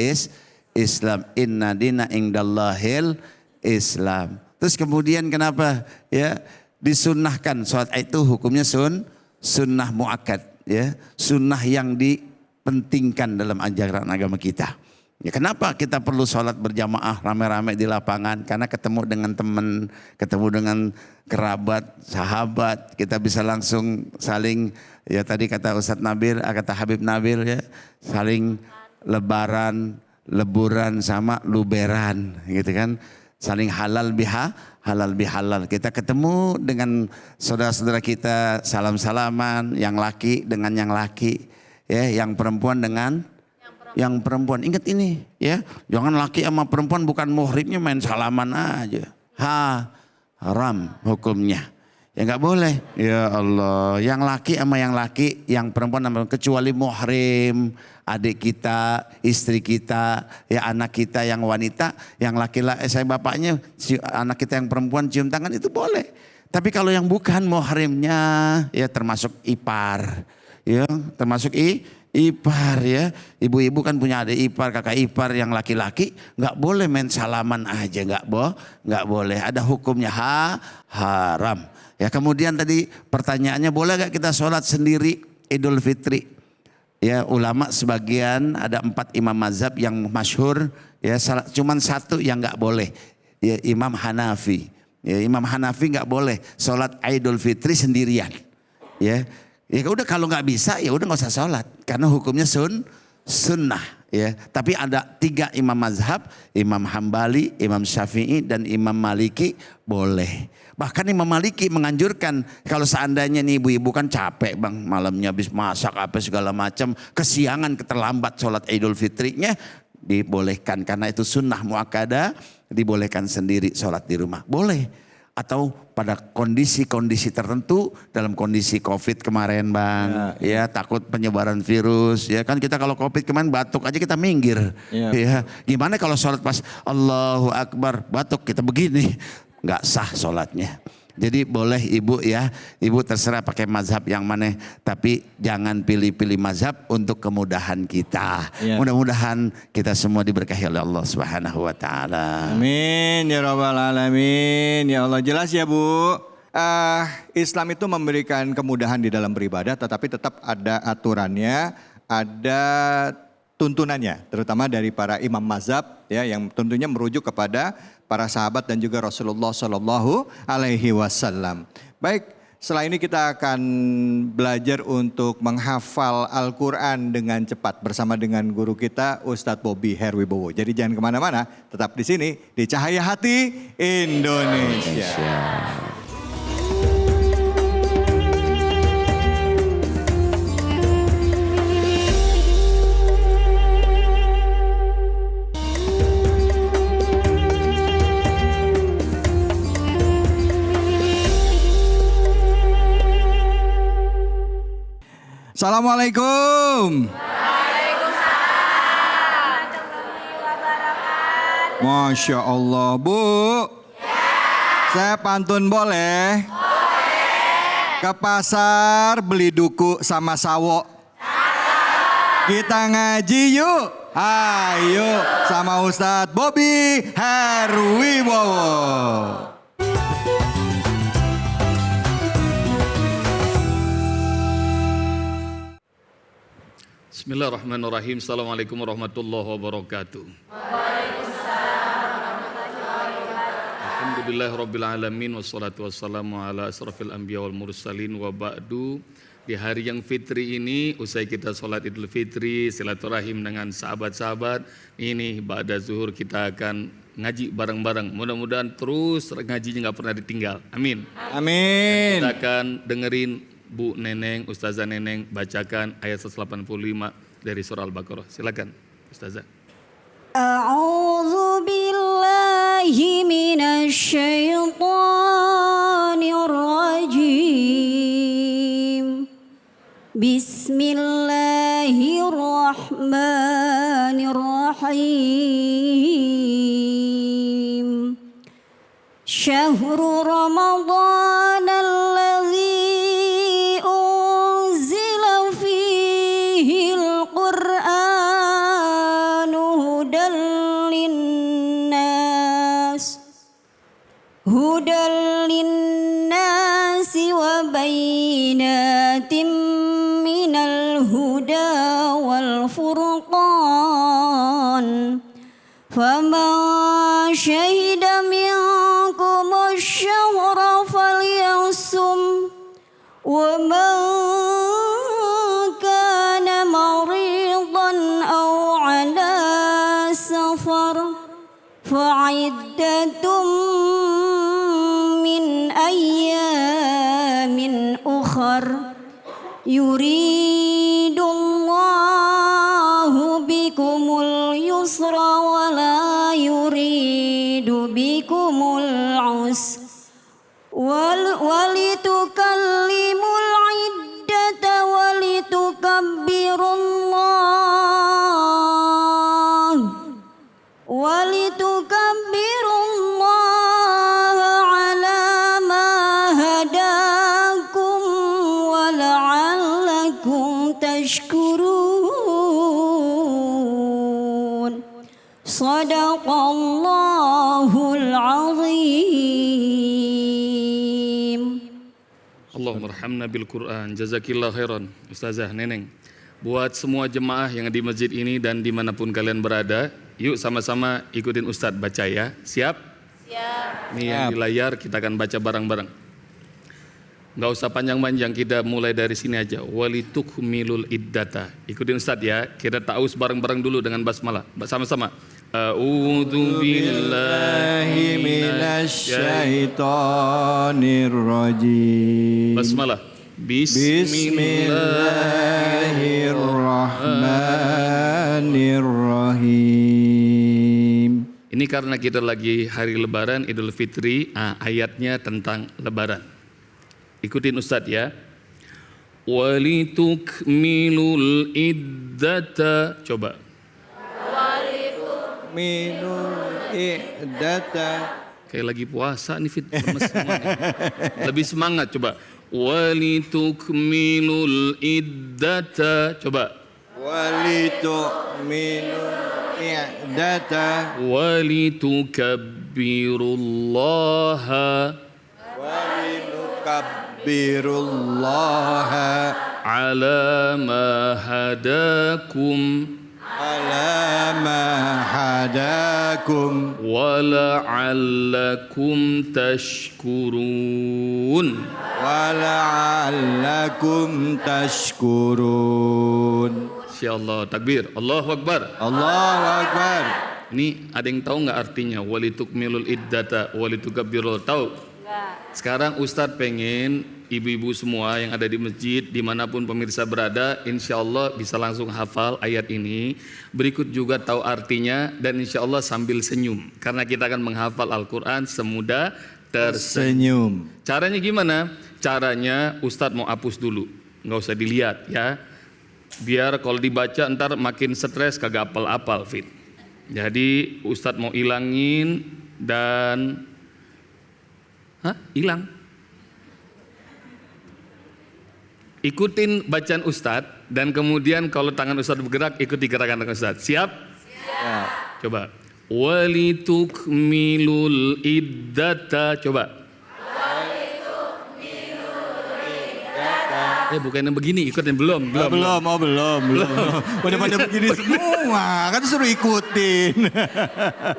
Islam. Inna dina indallahil Islam. Terus kemudian kenapa ya disunnahkan sholat itu hukumnya sunnah muakkad ya, sunnah yang dipentingkan dalam ajaran agama kita. Ya, kenapa kita perlu sholat berjamaah rame-rame di lapangan? Karena ketemu dengan teman, ketemu dengan kerabat, sahabat, kita bisa langsung saling, ya tadi kata Ustadz Nabil, kata Habib Nabil ya, saling leburan sama luberan gitu kan. Saling halal bihalal. Kita ketemu dengan saudara-saudara kita, salam-salaman, yang laki dengan yang laki, ya, yang perempuan dengan yang perempuan. Ingat ini ya, jangan laki sama perempuan bukan muhrimnya main salaman aja. Haram hukumnya. Ya nggak boleh. Ya Allah, yang laki sama yang laki, yang perempuan sama kecuali muhrim, adik kita, istri kita, ya anak kita yang wanita, yang laki-laki saya bapaknya, anak kita yang perempuan cium tangan itu boleh. Tapi kalau yang bukan muhrimnya, ya termasuk ipar, ya termasuk ipar ya, ibu-ibu kan punya adik ipar, kakak ipar yang laki-laki, nggak boleh main salaman aja, nggak boleh, ada hukumnya haram. Ya kemudian tadi pertanyaannya, boleh nggak kita sholat sendiri Idul Fitri? Ya ulama sebagian ada 4 imam mazhab yang masyhur, ya cuman satu yang nggak boleh, ya Imam Hanafi. Ya Imam Hanafi nggak boleh sholat Idul Fitri sendirian, ya. Ya udah kalau nggak bisa ya udah nggak usah sholat karena hukumnya sunnah ya. Tapi ada 3 imam mazhab, Imam Hambali, Imam Syafi'i dan Imam Maliki boleh. Bahkan Imam Maliki menganjurkan kalau seandainya nih ibu-ibu kan capek Bang, malamnya habis masak apa segala macam, kesiangan terlambat sholat Idul Fitrinya, dibolehkan karena itu sunnah muakkadah, dibolehkan sendiri sholat di rumah boleh. Atau pada kondisi-kondisi tertentu, dalam kondisi COVID kemarin Bang, ya takut penyebaran virus, ya kan kita kalau COVID kemarin batuk aja kita minggir, ya gimana kalau sholat pas Allahu Akbar batuk kita begini, nggak sah sholatnya. Jadi boleh ibu ya, ibu terserah pakai mazhab yang mana, tapi jangan pilih-pilih mazhab untuk kemudahan kita. Mudah-mudahan kita semua diberkahi oleh Allah Subhanahu wa taala. Amin ya rabbal alamin. Ya Allah, jelas ya Bu. Islam itu memberikan kemudahan di dalam beribadah, tetapi tetap ada aturannya, ada tuntunannya, terutama dari para imam mazhab ya, yang tentunya merujuk kepada para sahabat dan juga Rasulullah Shallallahu Alaihi Wasallam. Baik, setelah ini kita akan belajar untuk menghafal Al-Quran dengan cepat bersama dengan guru kita Ustadz Bobby Herwibowo. Jadi jangan kemana-mana, tetap di sini di Cahaya Hati Indonesia. Assalamualaikum. Masya Allah Bu. Saya pantun boleh? Ke pasar beli duku sama sawo. Kita ngaji yuk. Ayo sama Ustadz Bobby Herwibowo. Bismillahirrahmanirrahim. Assalamualaikum warahmatullahi wabarakatuh. Alhamdulillahirabbil alamin wassalatu wassalamu ala asrafil anbiya wal mursalin wa ba'du. Di hari yang fitri ini, usai kita sholat Idul Fitri, silaturahim dengan sahabat-sahabat, ini ba'da zuhur kita akan ngaji bareng-bareng. Mudah-mudahan terus ngajinya nggak pernah ditinggal. Amin. Amin. Kita akan dengerin Bu Neneng, Ustazah Neneng bacakan ayat 185 dari surah Al-Baqarah. Silakan Ustazah. A'udzu billahi minasyaitonir rajim. Bismillah الرحمن الرحيم شهر رمضان الذي أنزل فيه القرآن هدى للناس وبينات من الهدى والفرقان فمن شهد منكم الشهر فليصم ومن كان مريضا أو على سفر فعدة من أيام أخر يريد الله بكم اليسر ولا يريد بكم العسر ولتكلموا العدة ولتكبروا الله على ما هداكم ولعلكم تشكرون صدق الله العظيم. Allahumma arhamna bil Quran. Jazakillah khairan. Ustazah Neneng. Buat semua jemaah yang di masjid ini dan dimanapun kalian berada, yuk sama-sama ikutin Ustadz baca ya. Siap? Siap. Nih yang di layar kita akan baca bareng-bareng. Gak usah panjang-panjang, kita mulai dari sini aja. Walitukmilul iddata. Ikutin Ustadz ya. Kita ta'awuz bareng-bareng dulu dengan basmalah. Sama-sama. A'udzu billahi minasyaitonir rajim. Basmalah. Bismillahirrahmanirrahim. Ini karena kita lagi hari Lebaran, Idul Fitri, ayatnya tentang Lebaran. Ikutin Ustadz ya. Walitukmilul iddata. Coba. Walitukmilul iddata. Kayak lagi puasa nih Fit. Lebih semangat coba. Walitukmilul iddata. Coba. Walitukmilul iddata. Walitukabbirullaha. Walitukabbirullaha. Ala ma hadakum. Ala ma hadakum. Wala'allakum tashkurun. Wala'allakum tashkurun. Insyaallah. Takbir. Allahu Akbar. Allahu Akbar. Ini ada yang tahu nggak artinya? Walitukmilul iddata, walitukabbirul. Tahu? Sekarang Ustadz pengen ibu-ibu semua yang ada di masjid, dimanapun pemirsa berada, insya Allah bisa langsung hafal ayat ini. Berikut juga tahu artinya dan insya Allah sambil senyum. Karena kita akan menghafal Al-Quran semudah tersenyum. Caranya gimana? Caranya Ustadz mau hapus dulu, nggak usah dilihat ya. Biar kalau dibaca ntar makin stres kagak apal-apal Fit. Jadi Ustadz mau ilangin dan hilang. Ikutin bacaan Ustadz dan kemudian kalau tangan Ustadz bergerak ikuti gerakan tangan Ustadz. Siap? Siap. Coba. Walitukmilul iddata. Coba. Bukannya begini, ikutin belum. Belum. Udah pada begini semua, kan suruh ikutin.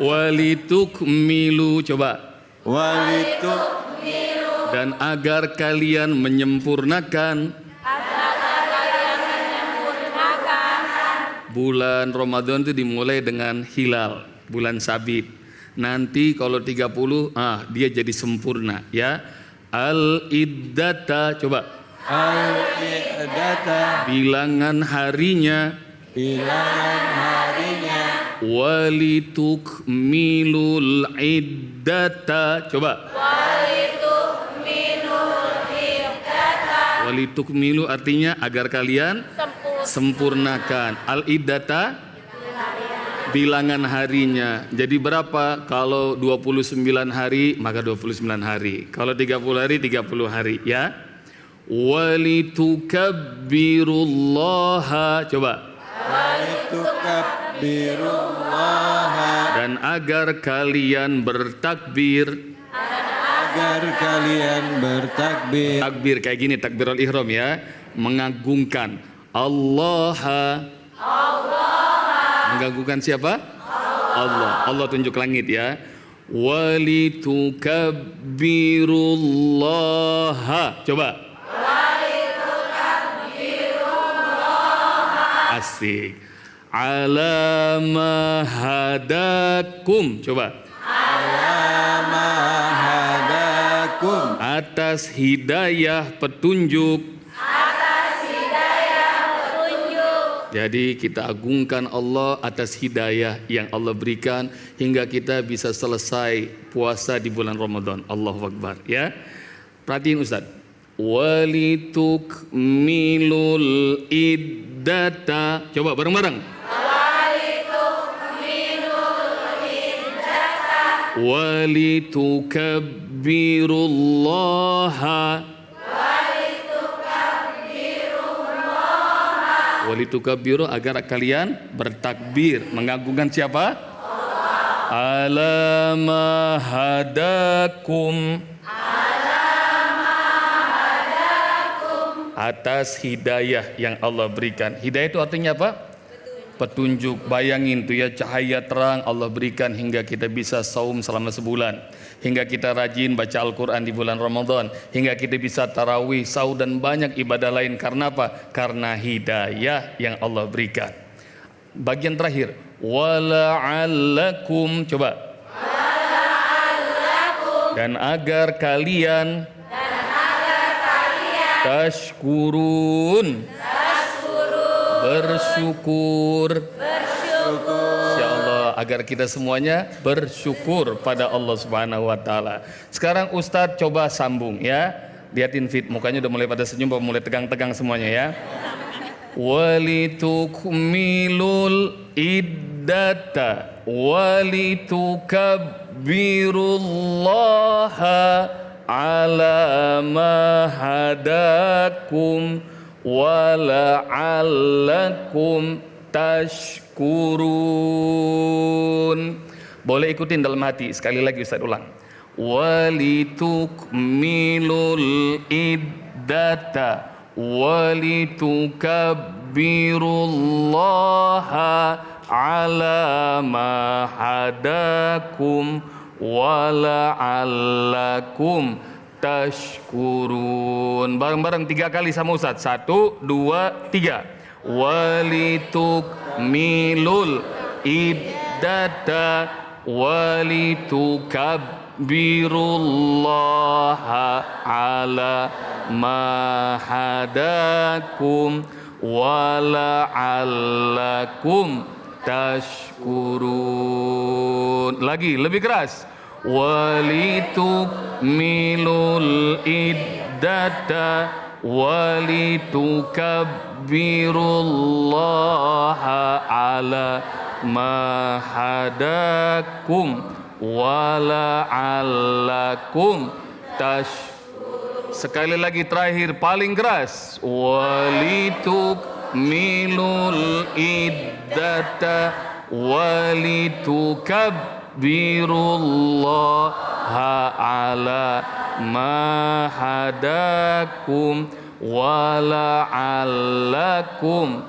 Walitukmilu, coba. Walitukmilu. Dan agar kalian menyempurnakan. Bulan Ramadan itu dimulai dengan hilal, bulan sabit. Nanti kalau 30, dia jadi sempurna ya. Al-iddata, coba. Al-iddata. Bilangan harinya. Walitukmilul iddata. Coba. Walitukmilu artinya agar kalian Sempurnakan. Al-iddata bilangan harinya. Jadi berapa? Kalau 29 hari maka 29 hari. Kalau 30 hari 30 hari ya. Walitukabbirullaha. Coba. Walitukabbirullaha. Dan agar kalian bertakbir. Agar kalian bertakbir. Takbir kayak gini, takbirul ihram ya. Mengagungkan Allah. Mengagungkan siapa? Allah. Allah tunjuk langit ya. Walitukabbirullaha. Coba. Asik. Ala ma hadakum. Coba. Alama hadakum. Atas hidayah petunjuk. Jadi kita agungkan Allah atas hidayah yang Allah berikan hingga kita bisa selesai puasa di bulan Ramadan. Allahu Akbar ya. Perhatiin Ustaz. Walitukmilul iddata. Coba bareng-bareng. Walitukabbirullaha. Walitukabbiru agar kalian bertakbir mengagungkan siapa? Ala ma hadakum. Atas hidayah yang Allah berikan. Hidayah itu artinya apa? Petunjuk. Bayangin tuh ya, cahaya terang Allah berikan hingga kita bisa saum selama sebulan. Hingga kita rajin baca Al-Quran di bulan Ramadan. Hingga kita bisa tarawih, sahur dan banyak ibadah lain. Karena apa? Karena hidayah yang Allah berikan. Bagian terakhir. Wala'allakum. Coba. Dan agar kalian tashkurun. Bersyukur. Insya Allah agar kita semuanya bersyukur pada Allah Subhanahu wa taala. Sekarang Ustadz coba sambung ya. Lihatin fit mukanya udah mulai pada senyum, mulai tegang-tegang semuanya ya. Walitukmilul iddata walitukabbirullaha ala ma hadakum wala'allakum tashkurun. Boleh ikutin dalam hati. Sekali lagi Ustaz ulang. Walitukmilul iddata walitukabbirullaha ala ma hadakum wala'allakum tashkurun. Bareng-bareng 3 kali sama Ustaz. 1, 2, 3. Walitukmilul iddata walitukabbirullaha ala ma hadakum wala'allakum tashkurun. Lagi lebih keras. Walitukmilul iddata walitukabbirullaha ala ma hadakum wala'allakum sekali lagi terakhir paling keras. Walitukmilul iddata walitukabbirullaha ala ma hadakum wala'allakum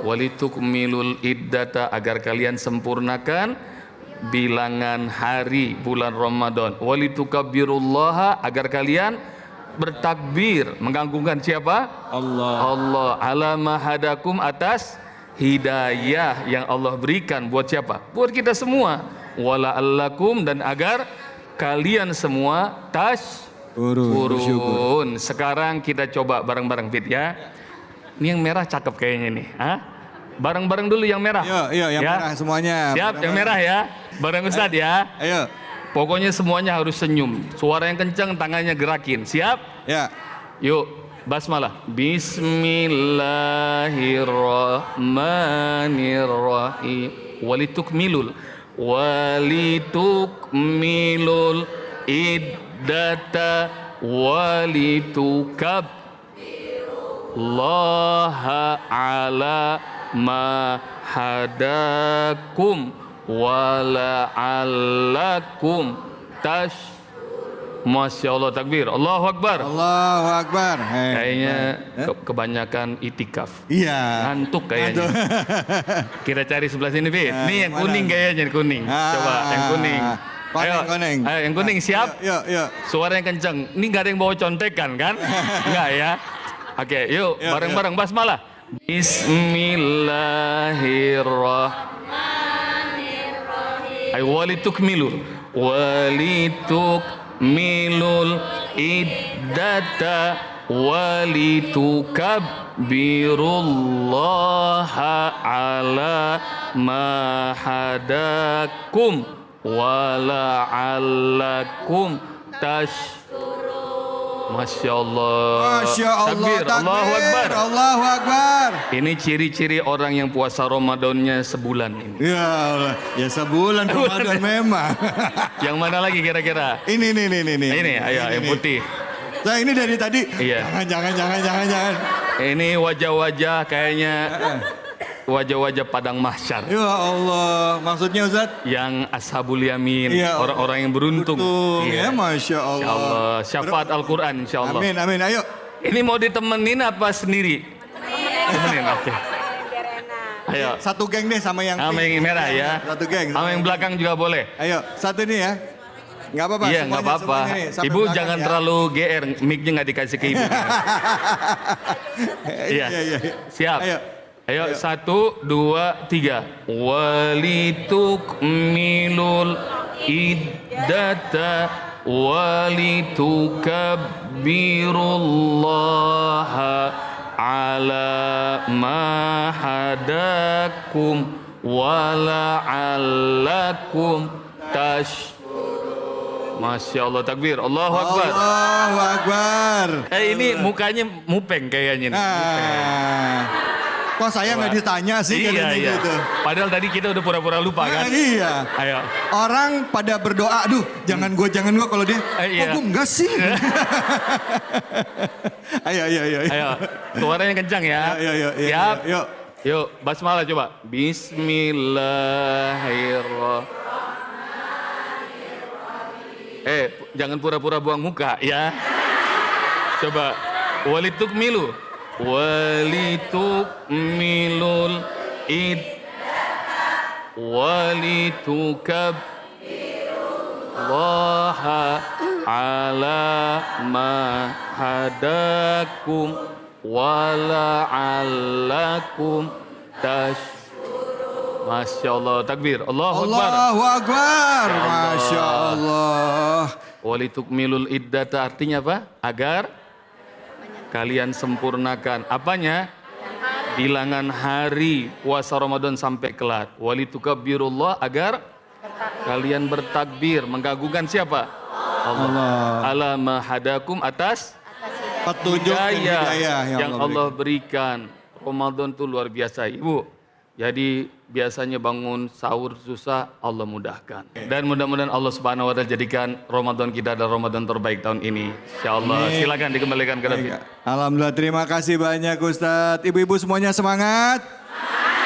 walitukmilul iddata agar kalian sempurnakan bilangan hari bulan Ramadan. Walitukabbirullaha agar kalian bertakbir mengagungkan siapa? Allah ala ma hadakum atas hidayah yang Allah berikan buat siapa? Buat kita semua. Wala'allakum dan agar kalian semua tashkurun. Sekarang kita coba bareng-bareng Fit ya. Ini yang merah cakep kayaknya nih. Bareng-bareng dulu yang merah. Iya yang ya. merah semuanya. Siap yang merah ya. Bareng Ustadz ya. Ayo. Pokoknya semuanya harus senyum. Suara yang kencang, tangannya gerakin. Siap? Ya. Yuk. Basmalah. Bismillahirrahmanirrahim. Walitukmilul iddata walitukabbirallaha ala ma hadakum wala'allakum Masya Allah, takbir, Allahu Akbar. Allahu Akbar. Kayaknya kebanyakan itikaf. Iya. Ngantuk kayaknya. Kita cari sebelah sini, Fit. Nih yang kuning kayaknya, kuning. Coba yang kuning. Ayo, Kuning. ayo yang kuning siap? Yuk. Suaranya kencang. Ini gak ada yang bawa contekan kan? Enggak ya? Oke, yuk bareng-bareng basmalah. Bismillahirrahmanirrahim. Ayo walitukmilul iddata walitukabbirullaha ala ma hadakum wala'allakum Masya Allah. Masya Allah. Takbir. Allahu Akbar. Allahu Akbar. Ini ciri-ciri orang yang puasa Ramadannya sebulan ini. Ya Allah. Ya sebulan Ramadan memang. Yang mana lagi kira-kira? Ini. Ini, ayo yang putih. Nah ini dari tadi. Iya. Jangan. Ini wajah-wajah kayaknya wajah-wajah padang mahsyar. Ya Allah. Maksudnya Ustaz? Yang ashabul yamin, Ya, orang-orang yang beruntung. Ya Masya Allah. Insya Allah. Syafaat Al-Quran insya Allah. Amin. Ayo. Ini mau ditemenin apa sendiri? Temenin, oke. Ayo. Satu geng deh sama yang Sama yang merah ya. Satu geng. Sama yang belakang juga boleh. Ayo, satu nih ya. Nggak apa-apa. Iya, nggak apa-apa. Ibu jangan terlalu GR, mic-nya nggak dikasih ke ibu. Iya. Siap. Ayo, 1, 2, 3. Walitukmilul iddata walitukabbirullaha ala ma hadakum wala'allakum Masya Allah, takbir, Allahu Akbar. Allahu Akbar. Ini mukanya mupeng kayaknya. Kok saya nggak ditanya sih Iya. gitu. Padahal tadi kita udah pura-pura lupa kan? Iya. Ayo. Orang pada berdoa, aduh jangan gua kalau dia. Iya. Kok gua enggak sih? Ayo. Suaranya kencang ya. Siap. Yuk, basmalah coba. Bismillahirrahmanirrahim. Jangan pura-pura buang muka ya. Coba. Walitukmilul walitukabbirallaha ala ma hadakum wala'allakum Masya Allah, takbir, Allahu Akbar. Allahu Akbar. Masya Allah. Walitukmilul iddata artinya apa? Agar kalian sempurnakan apanya? Bilangan hari puasa Ramadan sampai kelar. Walitukabbirullah agar kalian bertakbir mengagungkan siapa? Allah. Ala ma hadakum atas petunjuk dan hidayah yang Allah berikan. Ramadan itu luar biasa, Ibu. Jadi biasanya bangun sahur susah, Allah mudahkan. Dan mudah-mudahan Allah Subhanahu wa taala jadikan Ramadan kita adalah Ramadan terbaik tahun ini. Insyaallah. Silakan dikembalikan ke David. Alhamdulillah, terima kasih banyak Ustadz. Ibu-ibu semuanya semangat.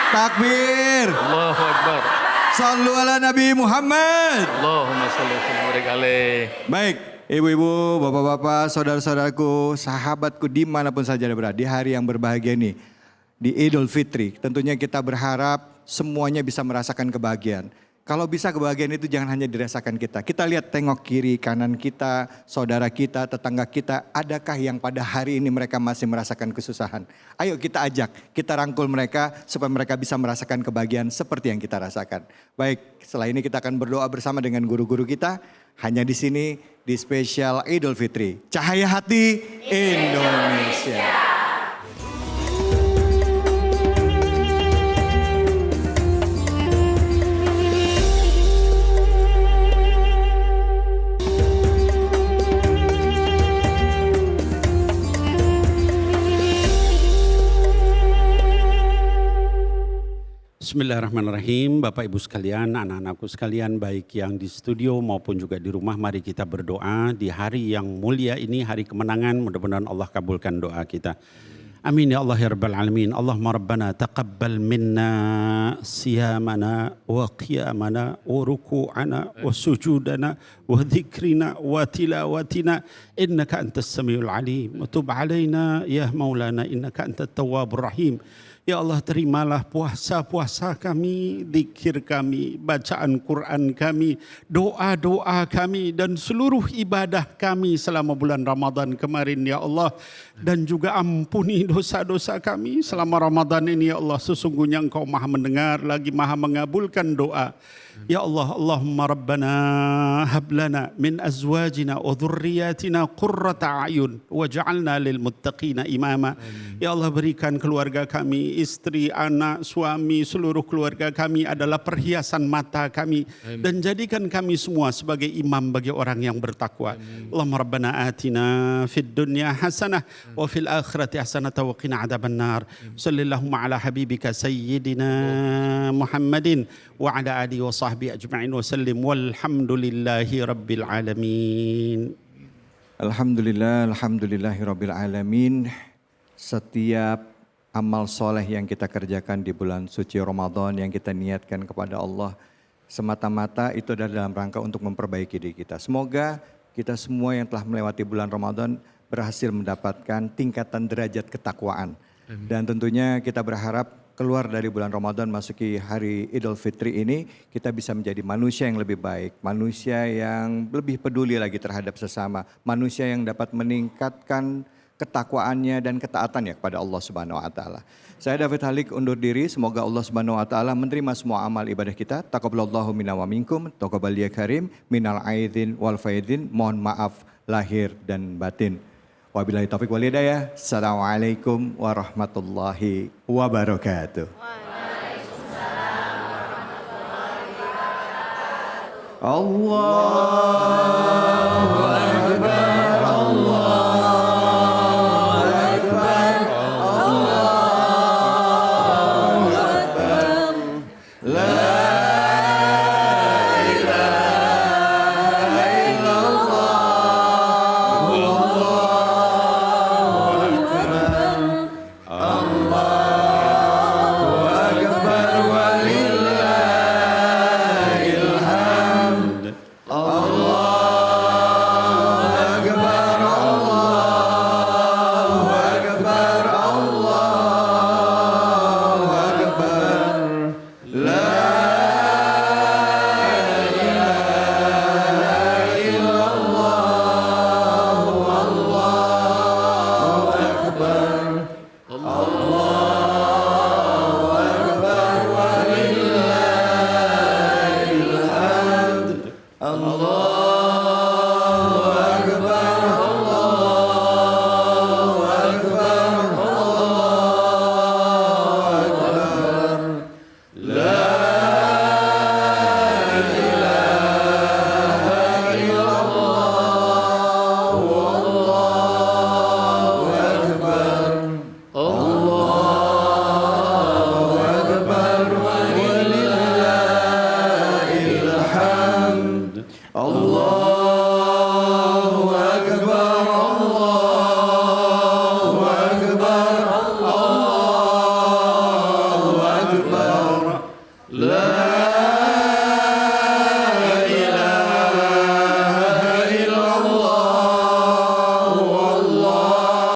Takbir. Allahu Akbar. Sallu ala Nabi Muhammad. Allahumma shalli wa sallim alaihi. Baik, ibu-ibu, bapak-bapak, saudara-saudaraku, sahabatku dimanapun saja Anda berada di hari yang berbahagia ini. Di Idul Fitri, tentunya kita berharap semuanya bisa merasakan kebahagiaan. Kalau bisa kebahagiaan itu jangan hanya dirasakan kita. Kita lihat tengok kiri, kanan kita, saudara kita, tetangga kita. Adakah yang pada hari ini mereka masih merasakan kesusahan? Ayo kita ajak, kita rangkul mereka supaya mereka bisa merasakan kebahagiaan seperti yang kita rasakan. Baik, setelah ini kita akan berdoa bersama dengan guru-guru kita. Hanya di sini di spesial Idul Fitri. Cahaya Hati Indonesia. Bismillahirrahmanirrahim. Bapak Ibu sekalian, anak-anakku sekalian, baik yang di studio maupun juga di rumah, mari kita berdoa di hari yang mulia ini, hari kemenangan. Mudah-mudahan Allah kabulkan doa kita. Amin ya Allah ya Rabbal Alamin. Allahumma Rabbana taqabbal minna siyamana wa qiyamana wa ruku'ana wa sujudana wa dhikrina wa tilawatina innaka antas samiul alim. Wa tub alaina ya maulana innaka antat tawwabur rahim. Ya Allah, terimalah puasa-puasa kami, zikir kami, bacaan Quran kami, doa-doa kami dan seluruh ibadah kami selama bulan Ramadan kemarin ya Allah. Dan juga ampuni dosa-dosa kami selama Ramadan ini ya Allah. Sesungguhnya Engkau Maha mendengar lagi Maha mengabulkan doa. Ya Allah, Allahumma Rabbana hablana min azwajina wa dhurriyatina qurrata a'yun waj'alna lil muttaqina imama. Ya Allah, berikan keluarga kami, istri, anak, suami, seluruh keluarga kami adalah perhiasan mata kami. Dan jadikan kami semua sebagai imam bagi orang yang bertakwa. Allahumma Rabbana atina fid dunya hasanah wa fil akhirati hasanah wa qina adzabannar. Sallallahu ala habibika sayyidina Muhammadin wa ala alihi wa sahbihi ajma'in wa sallim walhamdulillahi rabbil alamin. Alhamdulillahi rabbil alamin. Setiap amal soleh yang kita kerjakan di bulan suci Ramadan yang kita niatkan kepada Allah semata-mata itu adalah dalam rangka untuk memperbaiki diri kita. Semoga kita semua yang telah melewati bulan Ramadan berhasil mendapatkan tingkatan derajat ketakwaan. Dan tentunya kita berharap keluar dari bulan Ramadan masuki hari Idul Fitri ini kita bisa menjadi manusia yang lebih baik, manusia yang lebih peduli lagi terhadap sesama, manusia yang dapat meningkatkan ketakwaannya dan ketaatannya kepada Allah Subhanahu wa taala. Saya David Halik undur diri, semoga Allah Subhanahu wa taala menerima semua amal ibadah kita. Taqabbalallahu minna wa minkum, taqabbal ya karim, minal aidin wal faidin, mohon maaf lahir dan batin. Wabillahi taufiq wal hidayah. Assalamualaikum warahmatullahi wabarakatuh. Waalaikumsalam warahmatullahi wabarakatuh. Allahu akbar, Allahu akbar, Allahu akbar. La La